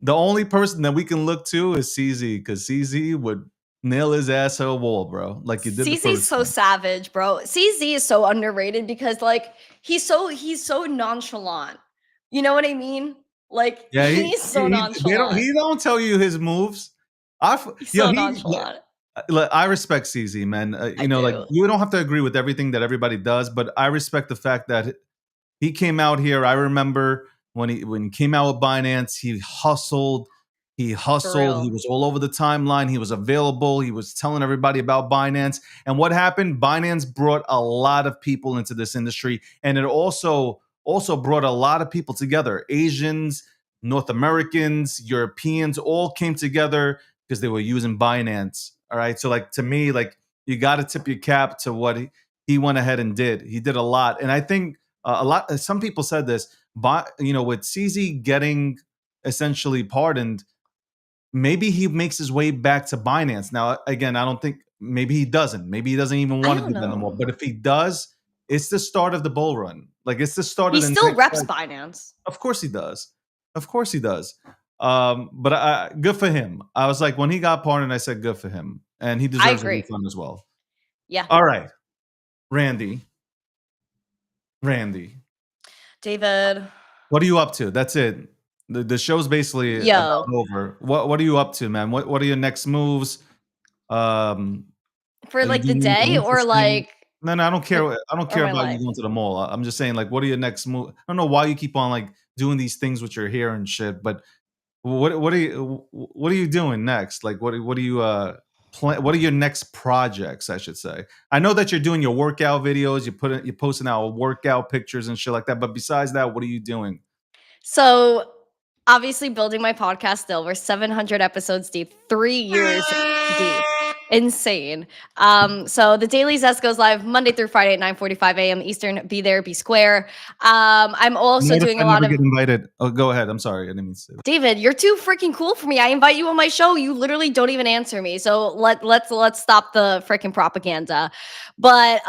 The only person that we can look to is CZ, because CZ would nail his ass to a wall, bro. Like you did. CZ's so savage, bro. CZ is so underrated because, like, he's so nonchalant. You know what I mean? Like, yeah, he's so nonchalant. He don't tell you his moves. He's so nonchalant. I respect CZ, man. You know, like, you don't have to agree with everything that everybody does, but I respect the fact that he came out here. I remember when he came out with Binance, he hustled. He was all over the timeline. He was available. He was telling everybody about Binance. And what happened? Binance brought a lot of people into this industry, and it also brought a lot of people together. Asians, North Americans, Europeans all came together because they were using Binance. All right. So, like, to me, like, you got to tip your cap to what he went ahead and did. He did a lot. And I think some people said this, but, you know, with CZ getting essentially pardoned, maybe he makes his way back to Binance. Now, again, I don't think, maybe he doesn't. Maybe he doesn't even want to do that anymore. But if he does, it's the start of the bull run. Like, it's the start of the still reps Binance. Of course he does. Of course he does. But good for him. I was like, when he got pardoned, I said, good for him. And he deserves a refund as well. Yeah. All right. Randy. David. What are you up to? That's it. The show's basically over. What are you up to, man? What are your next moves? For like the day, or like? No, I don't care. I don't care about you going to the mall. I'm just saying, like, what are your next move? I don't know why you keep on like doing these things with your hair and shit, but what are you doing next? Like, what are you what are your next projects, I should say? I know that you're doing your workout videos, you're posting out workout pictures and shit like that, but besides that, what are you doing? So, obviously building my podcast still. We're 700 episodes deep, 3 years deep. Insane. So the Daily Zest goes live Monday through Friday at 9:45 a.m. Eastern. Be there, be square. I'm also doing a lot of. Get invited. Oh, go ahead. I'm sorry, I didn't mean to say that. David, you're too freaking cool for me. I invite you on my show. You literally don't even answer me. So let's stop the freaking propaganda. But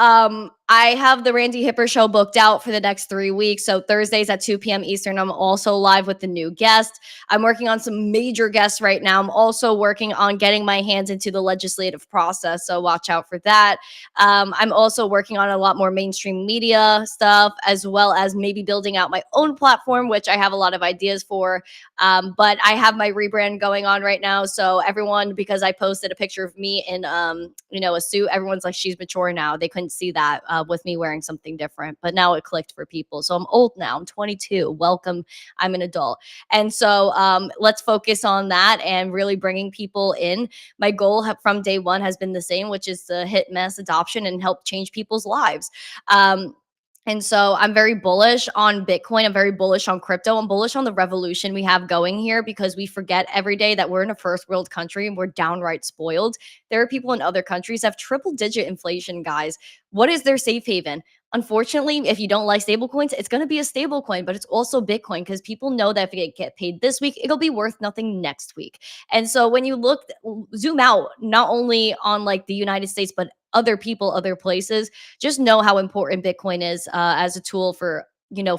I have the Randy Hipper show booked out for the next 3 weeks. So Thursdays at 2 p.m. Eastern, I'm also live with the new guest. I'm working on some major guests right now. I'm also working on getting my hands into the legislative process. So watch out for that. I'm also working on a lot more mainstream media stuff, as well as maybe building out my own platform, which I have a lot of ideas for. But I have my rebrand going on right now. So everyone, because I posted a picture of me in, a suit, everyone's like, she's mature now. They couldn't see that with me wearing something different, but now it clicked for people. So I'm old now. I'm 22. Welcome. I'm an adult. And so let's focus on that and really bringing people in. My goal from day one has been the same, which is to hit mass adoption and help change people's lives. And so I'm very bullish on Bitcoin. I'm very bullish on crypto. I'm bullish on the revolution we have going here, because we forget every day that we're in a first world country and we're downright spoiled. There are people in other countries that have triple digit inflation, guys. What is their safe haven? Unfortunately, if you don't like stable coins, it's going to be a stable coin, but it's also Bitcoin, because people know that if it get paid this week, it'll be worth nothing next week. And so when you zoom out, not only on like the United States, but other people, other places, just know how important Bitcoin is as a tool for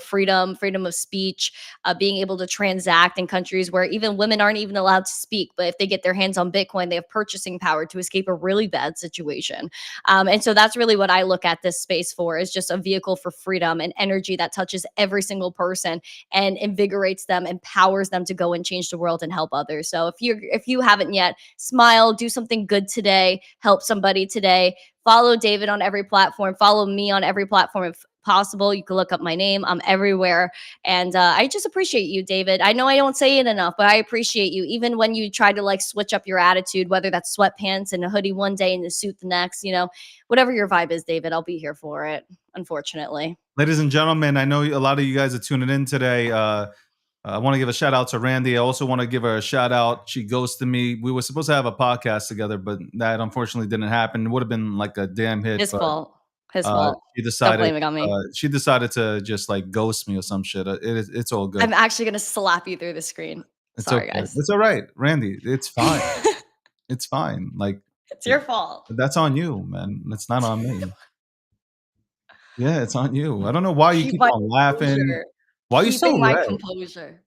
freedom of speech, being able to transact in countries where even women aren't even allowed to speak. But if they get their hands on Bitcoin, they have purchasing power to escape a really bad situation. And so that's really what I look at this space for, is just a vehicle for freedom and energy that touches every single person and invigorates them, empowers them to go and change the world and help others. So if you haven't yet, smile, do something good today, help somebody today. Follow David on every platform. Follow me on every platform if possible. You can look up my name. I'm everywhere. And I just appreciate you, David. I know I don't say it enough, but I appreciate you. Even when you try to like switch up your attitude, whether that's sweatpants and a hoodie one day and a suit the next, whatever your vibe is, David, I'll be here for it, unfortunately. Ladies and gentlemen, I know a lot of you guys are tuning in today. I want to give a shout out to Randy. I also want to give her a shout out. She ghosted me. We were supposed to have a podcast together, but that unfortunately didn't happen. It would have been like a damn hit. His fault. His fault. Don't blame it on me. She decided to just like ghost me or some shit. It's all good. I'm actually going to slap you through the screen. Sorry, okay, guys. It's all right, Randy. It's fine. It's fine. Like, it's your fault. That's on you, man. It's not on me. Yeah, it's on you. I don't know why you keep on laughing. Why are you so red? Composure.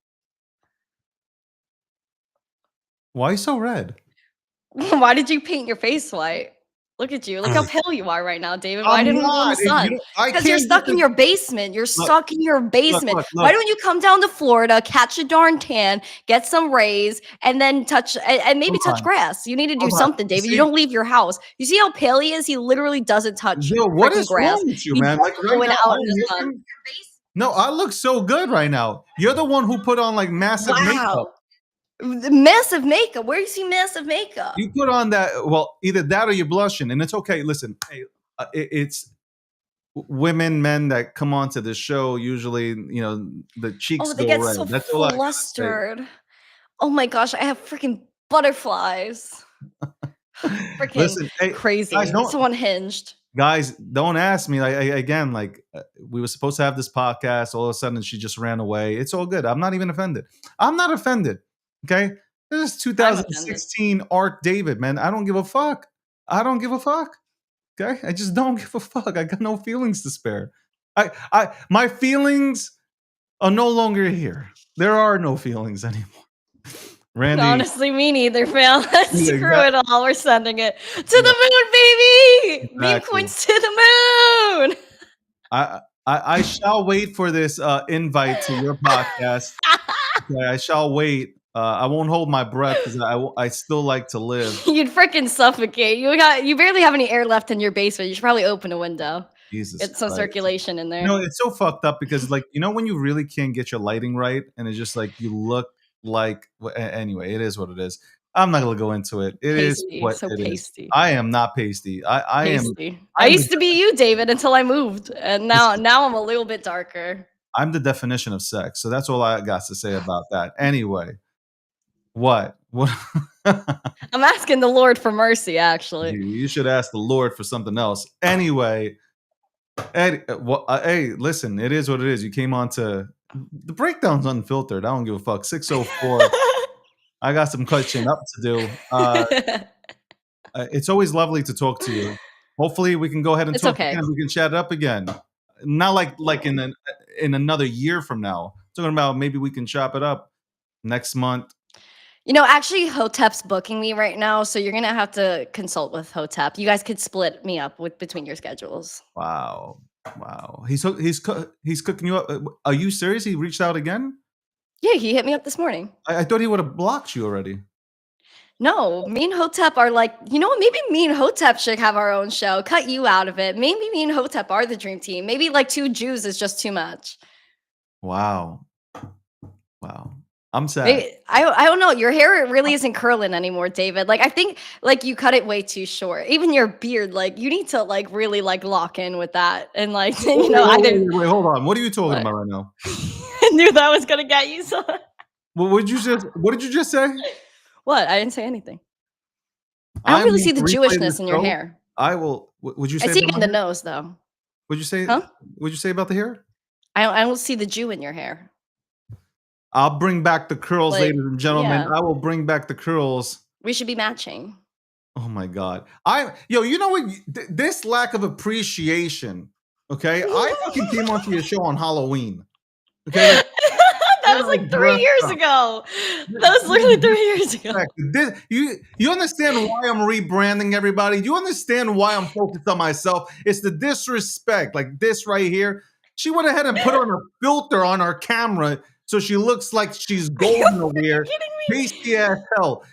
Why are you so red? Why did you paint your face white? Look at you. Look how pale you are right now, David. Why didn't you go in the sun? Because you're stuck in your basement. You're stuck in your basement. Look. Why don't you come down to Florida, catch a darn tan, get some rays, and then touch grass? You need to do something, David. You don't leave your house. You see how pale he is? He literally doesn't touch what is grass. wrong with you, man? Like right now, no, I look so good right now. You're the one who put on like massive makeup. Massive makeup. Where do you see massive makeup? You put on that. Well, either that or you're blushing, and it's okay. Listen, it's women, men that come onto the show. Usually, the cheeks they go get red. so That's flustered. Oh my gosh, I have freaking butterflies. Freaking crazy. Guys, so unhinged. Guys, don't ask me. Again, we were supposed to have this podcast. All of a sudden, she just ran away. It's all good. I'm not even offended. I'm not offended. Okay? This is 2016 Art David, man. I don't give a fuck. I don't give a fuck. Okay? I just don't give a fuck. I got no feelings to spare. My feelings are no longer here. There are no feelings anymore. Randy, honestly, me neither, fam. Screw it all. We're sending it to the moon, baby. Meme coins to the moon. I shall wait for this invite to your podcast. Okay, I shall wait. I won't hold my breath because I still like to live. You'd freaking suffocate. You barely have any air left in your basement. You should probably open a window. Jesus, get some circulation in there. It's so fucked up because when you really can't get your lighting right, and it's just like you look like. Anyway, it is what it is. I'm not gonna go into it. It is Pasty, what so it is. pasty. I am not pasty. I am. Pasty. I used to be you, David, until I moved, and now I'm a little bit darker. I'm the definition of sex, so that's all I got to say about that. Anyway, what? I'm asking the Lord for mercy, actually. You should ask the Lord for something else. Anyway, hey, listen, it is what it is. You came on to the breakdown's unfiltered. I don't give a fuck. 604. I got some catching up to do. It's always lovely to talk to you. Hopefully, we can go ahead and It's talk okay. again. We can chat it up again. Not like in another year from now. Talking about maybe we can chop it up next month. You know, actually, Hotep's booking me right now, so you're gonna have to consult with Hotep. You guys could split me up between your schedules. Wow. He's cooking you up. Are you serious? He reached out again? Yeah, he hit me up this morning. I thought he would have blocked you already. No, me and Hotep are like, you know what? Maybe me and Hotep should have our own show. Cut you out of it. Maybe me and Hotep are the dream team. Maybe like 2 Jews is just too much. Wow. I'm sad. Maybe, I don't know. Your hair really isn't curling anymore, David. Like I think like you cut it way too short. Even your beard, like you need to like really like lock in with that. And like you know, wait, hold on. What are you talking about right now? I knew that was gonna get you. So what did you just say? What? I didn't say anything. I don't really see the Jewishness in your hair. I will. Would you say? I see it in the nose, though. Would you say? Huh? Would you say about the hair? I don't see the Jew in your hair. I'll bring back the curls, Like, ladies and gentlemen. yeah. I will bring back the curls. We should be matching. Oh my god! You know what? This lack of appreciation. Okay, I fucking came onto your show on Halloween. Okay. That was like 3 years ago. That was literally 3 years ago. You understand why I'm rebranding everybody? Do you understand why I'm focused on myself? It's the disrespect, like this right here. She went ahead and put on a filter on our camera so she looks like she's golden over here. Pasty as hell.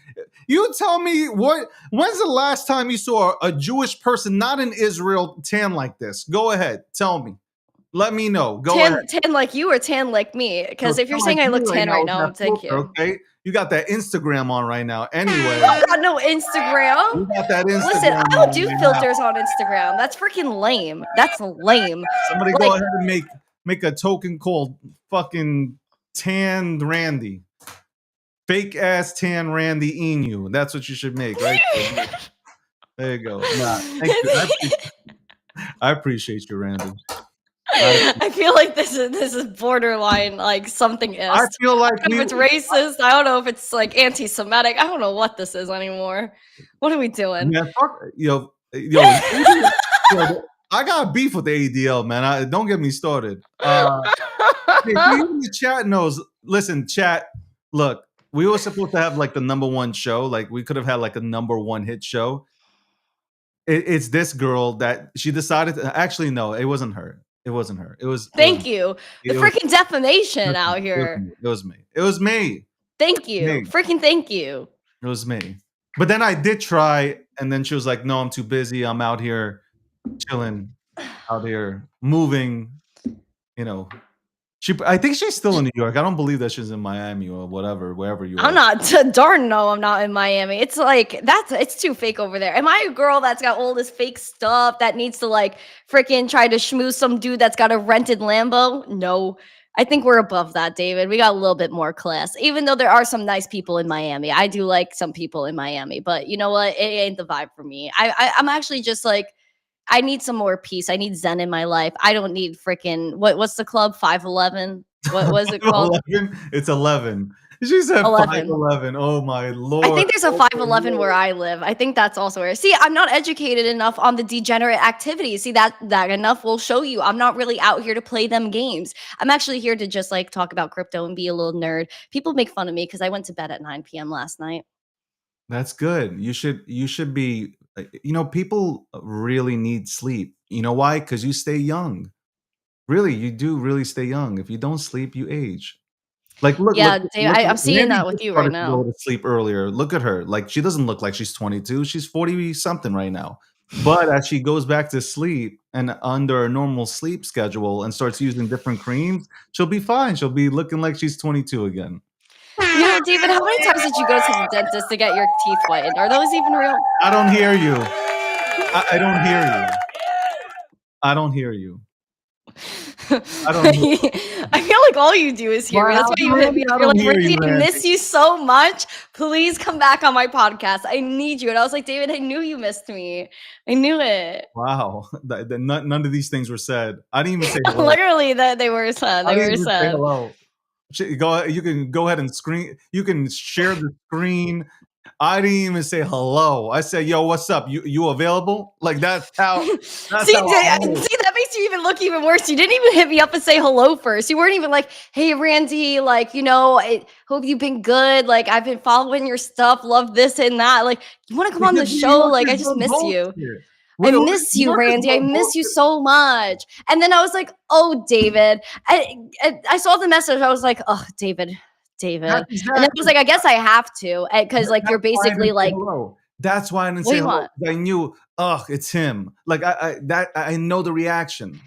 You tell me when's the last time you saw a Jewish person not in Israel tan like this? Go ahead, tell me. Let me know. Go ahead. Tan like you or tan like me? Because if you're saying I look tan right now, thank you. Okay, you got that Instagram on right now. Anyway, I got no Instagram. You got that Instagram. Listen, I don't do filters on Instagram. That's freaking lame. That's lame. Somebody go ahead and make a token called fucking Tan Randy. Fake ass Tan Randy Inu. That's what you should make, right? There you go. Nah, thank you. I appreciate you, Randy. I feel like this is borderline like something else. I feel like if it's racist. I don't know if it's like anti-Semitic. I don't know what this is anymore. What are we doing? Man, fuck, yo, I got beef with the ADL, man. Don't get me started. If you in the chat knows, listen, chat. Look, we were supposed to have like the #1 show. Like we could have had like a #1 hit show. It's this girl that she decided to, actually no, it wasn't her. It wasn't her. It was. Thank you. The freaking defamation out here. It was me. It was me. Thank you. Freaking thank you. It was me. But then I did try, and then she was like, "No, I'm too busy. I'm out here chilling, out here moving." You know, I think she's still in New York. I don't believe that she's in Miami or whatever, wherever you are. I'm not. Darn no, I'm not in Miami. It's like it's too fake over there. Am I a girl that's got all this fake stuff that needs to like freaking try to schmooze some dude that's got a rented Lambo? No. I think we're above that, David. We got a little bit more class. Even though there are some nice people in Miami. I do like some people in Miami, but you know what? It ain't the vibe for me. I'm actually just like, I need some more peace. I need zen in my life. I don't need freaking what's the club? 511? What was it called? 11? It's 11. She said 511. Oh my lord. I think there's a 511 where I live. I think that's also where. See, I'm not educated enough on the degenerate activities. See, that enough will show you. I'm not really out here to play them games. I'm actually here to just like talk about crypto and be a little nerd. People make fun of me because I went to bed at 9 p.m. last night. That's good. You should be, you know, people really need sleep. You know why? Because you stay young. Really, you do really stay young. If you don't sleep, you age. Like, look. Yeah, look, Dave, I'm seeing that with you right now. Go to sleep earlier. Look at her. Like, she doesn't look like she's 22. She's 40 something right now. But as she goes back to sleep and under a normal sleep schedule and starts using different creams, she'll be fine. She'll be looking like she's 22 again. David, how many times did you go to the dentist to get your teeth whitened? Are those even real? I don't hear you. I don't hear you. I don't hear you. I don't hear you. I feel like all you do is hear me. That's why you hit me up. You're like, Randy, I miss you so much. Please come back on my podcast. I need you. And I was like, David, I knew you missed me. I knew it. Wow. None of these things were said. I didn't even say hello. Literally, they were said. They were said. Hello. You can go ahead and screen. You can share the screen. I didn't even say hello. I said, "Yo, what's up? You available?" Like that's how. See, that makes you even look even worse. You didn't even hit me up and say hello first. You weren't even like, "Hey, Randy, like, I hope you've been good. Like, I've been following your stuff. Love this and that. Like, you want to come on the show? Like, I just miss you." I miss you, Randy. I miss you so much. And then I was like, "Oh, David." I saw the message. I was like, "Oh, David." Exactly. And then I was like, I guess I have to, because like you're basically like, that's why I didn't say hello. I knew, it's him. Like I know the reaction.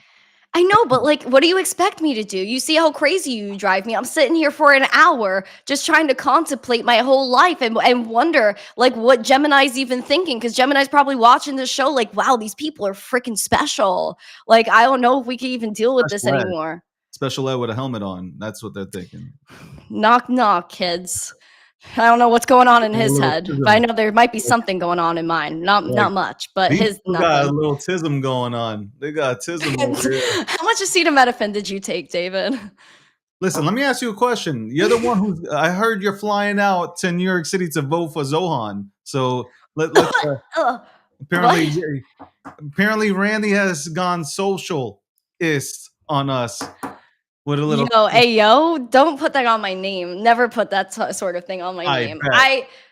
I know, but like, what do you expect me to do? You see how crazy you drive me. I'm sitting here for an hour just trying to contemplate my whole life and wonder like what Gemini's even thinking, because Gemini's probably watching this show like, wow, these people are freaking special. Like, I don't know if we can even deal with this anymore. Special ed with a helmet on. That's what they're thinking. Knock, knock, kids. I don't know what's going on in his head, but I know there might be something going on in mine. Not much, but his got a little tism going on. They got tism over here. How much acetaminophen did you take, David? Listen, let me ask you a question. You're the one who I heard you're flying out to New York City to vote for Zohan. So let's apparently Randy has gone socialist on us. With a little, don't put that on my name. Never put that sort of thing on my name.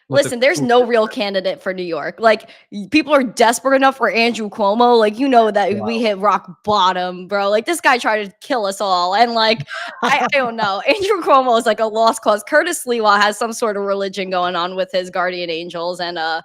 Listen, there's no real candidate for New York. Like, people are desperate enough for Andrew Cuomo. Like, that we hit rock bottom, bro. Like, this guy tried to kill us all. And like, I don't know. Andrew Cuomo is like a lost cause. Curtis Lewa has some sort of religion going on with his guardian angels. And all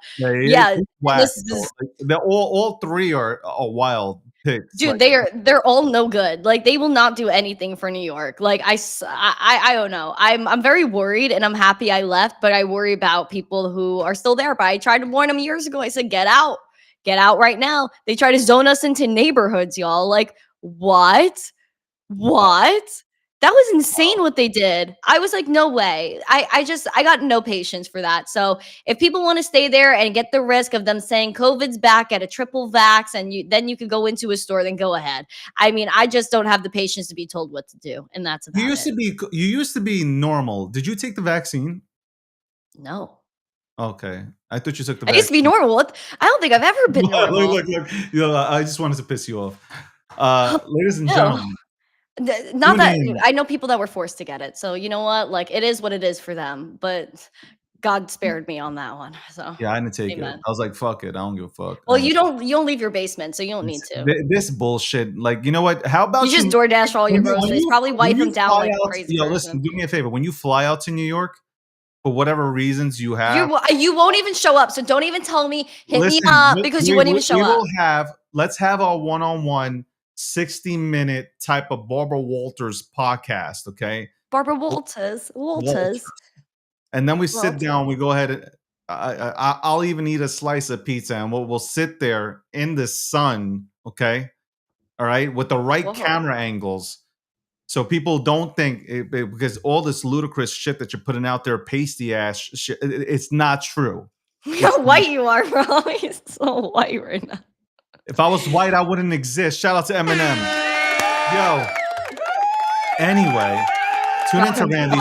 three are wild. Picks. Dude, they're all no good. Like, they will not do anything for New York. Like, I don't know. I'm very worried, and I'm happy I left, but I worry about people who are still there. But I tried to warn them years ago. I said, get out right now. They try to zone us into neighborhoods, y'all. Like, what? That was insane what they did. I was like, no way. I got no patience for that. So if people want to stay there and get the risk of them saying COVID's back at a triple vax, and then you could go into a store, then go ahead. I mean, I just don't have the patience to be told what to do. And that's about You used to be normal. Did you take the vaccine? No. Okay. I thought you took the vaccine. I used to be normal. I don't think I've ever been normal. Look. I just wanted to piss you off. Ladies and gentlemen. Not that I know people that were forced to get it. So you know what? Like, it is what it is for them. But God spared me on that one. So yeah, I didn't take it. I was like, fuck it. I don't give a fuck. Well, you don't leave your basement, so you don't need to. This bullshit. Like, you know what? How about you just DoorDash all your groceries? Probably wipe them down like crazy. Listen, do me a favor. When you fly out to New York, for whatever reasons you have, you won't even show up. So don't even tell me. Hit me up because you wouldn't even show up. Let's have our one-on-one 60-minute type of Barbara Walters podcast, okay? Barbara Walters. And then we sit down. We go ahead and I'll even eat a slice of pizza, and we'll sit there in the sun, okay? All right, with the right camera angles, so people don't think because all this ludicrous shit that you're putting out there, pasty ass shit, it's not true. How white you are, bro! You're so white right now. If I was white, I wouldn't exist. Shout out to Eminem. Yo. Anyway, tune into Randy.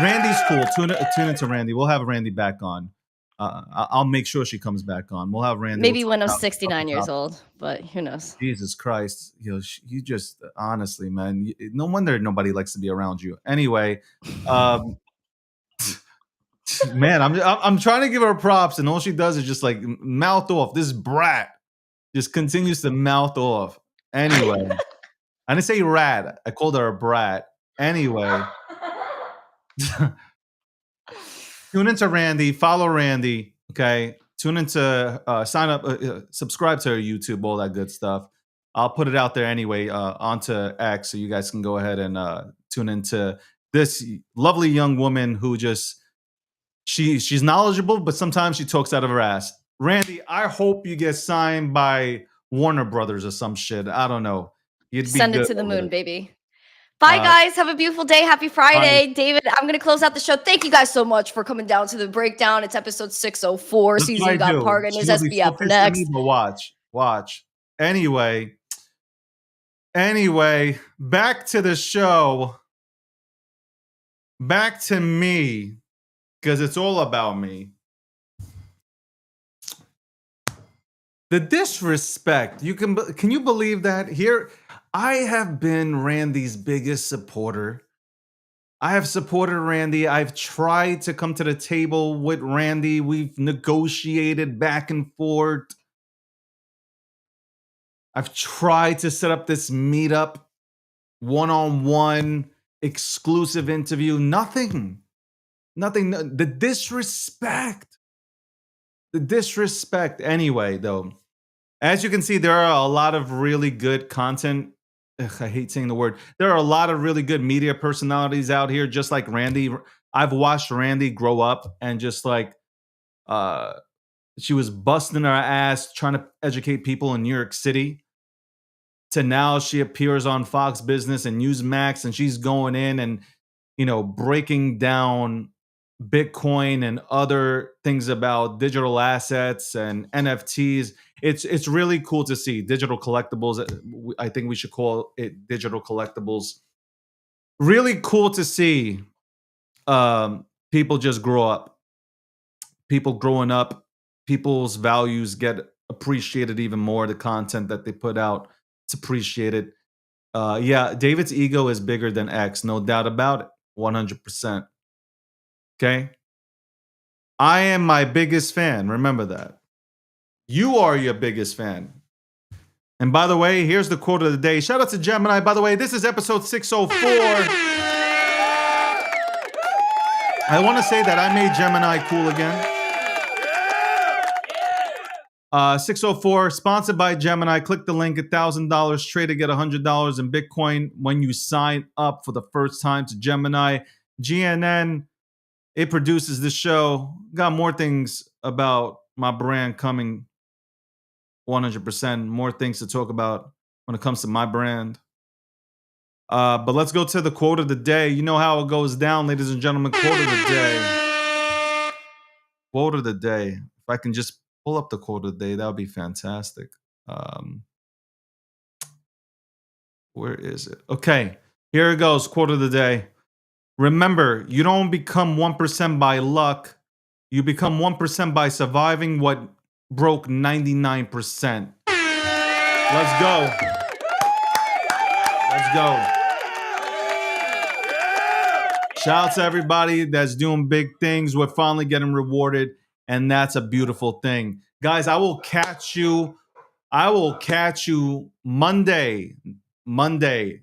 Randy's cool. Tune into Randy. We'll have Randy back on. I'll make sure she comes back on. We'll have Randy. Maybe when I'm 69 years old, but who knows? Jesus Christ. You just, honestly, man, no wonder nobody likes to be around you. Anyway, man, I'm trying to give her props, and all she does is just like mouth off. This brat just continues to mouth off. Anyway, I didn't say rat. I called her a brat. Anyway, tune into Randy. Follow Randy. Okay, tune into sign up, subscribe to her YouTube, all that good stuff. I'll put it out there anyway onto X, so you guys can go ahead and tune into this lovely young woman who just she's knowledgeable, but sometimes she talks out of her ass. Randy, I hope you get signed by Warner Brothers or some shit. I don't know. You'd be Send it good to the over moon, there. baby. Bye, guys. Have a beautiful day. Happy Friday. Bye. David, I'm going to close out the show. Thank you guys so much for coming down to the breakdown. It's episode 604. That's what I CZ got do. Parga and his She'll be so SBF pissed at me, next. but watch. Anyway, back to the show. Back to me, because it's all about me. The disrespect. Can you believe that? Here, I have been Randy's biggest supporter. I have supported Randy. I've tried to come to the table with Randy. We've negotiated back and forth. I've tried to set up this meetup, one-on-one, exclusive interview. Nothing. The disrespect. The disrespect. Anyway, though, as you can see, there are a lot of really good content. I hate saying the word. There are a lot of really good media personalities out here, just like Randy. I've watched Randy grow up and just like she was busting her ass trying to educate people in New York City, to now she appears on Fox Business and Newsmax, and she's going in and, breaking down Bitcoin and other things about digital assets and NFTs. It's really cool to see digital collectibles. I think we should call it digital collectibles. Really cool to see people just grow up. People growing up, people's values get appreciated even more. The content that they put out, it's appreciated. Yeah, David's ego is bigger than X, no doubt about it. 100%. Okay? I am my biggest fan. Remember that. You are your biggest fan. And by the way, here's the quote of the day. Shout out to Gemini. By the way, this is episode 604. I want to say that I made Gemini cool again. 604, sponsored by Gemini. Click the link, $1,000 trade to get $100 in Bitcoin when you sign up for the first time to Gemini. GNN, it produces this show. Got more things about my brand coming. 100%. More things to talk about when it comes to my brand. But let's go to the quote of the day. You know how it goes down, ladies and gentlemen. Quote of the day. Quote of the day. If I can just pull up the quote of the day, that would be fantastic. Where is it? Okay, here it goes. Quote of the day. Remember, you don't become 1% by luck. You become 1% by surviving what broke 99%. Let's go. Let's go. Shout out to everybody that's doing big things. We're finally getting rewarded, and that's a beautiful thing. Guys, I will catch you Monday.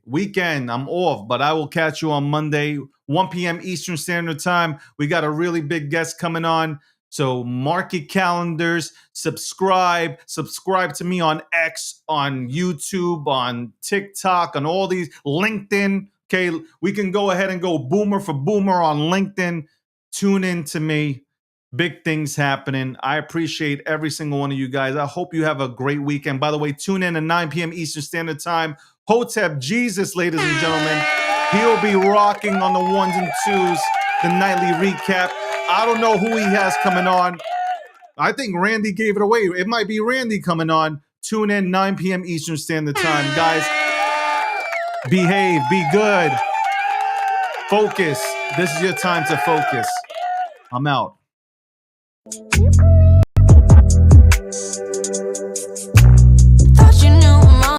Weekend, I'm off, but I will catch you on Monday, 1 p.m. Eastern Standard Time. We got a really big guest coming on. So mark your calendars, subscribe to me on X, on YouTube, on TikTok, on all these, LinkedIn. Okay, we can go ahead and go boomer for boomer on LinkedIn. Tune in to me. Big things happening. I appreciate every single one of you guys. I hope you have a great weekend. By the way, tune in at 9 p.m. Eastern Standard Time. Hotep Jesus, ladies and gentlemen. He'll be rocking on the ones and twos, the nightly recap. I don't know who he has coming on. I think Randy gave it away. It might be Randy coming on. Tune in 9 p.m. Eastern Standard Time. Guys, behave, be good. Focus. This is your time to focus. I'm out.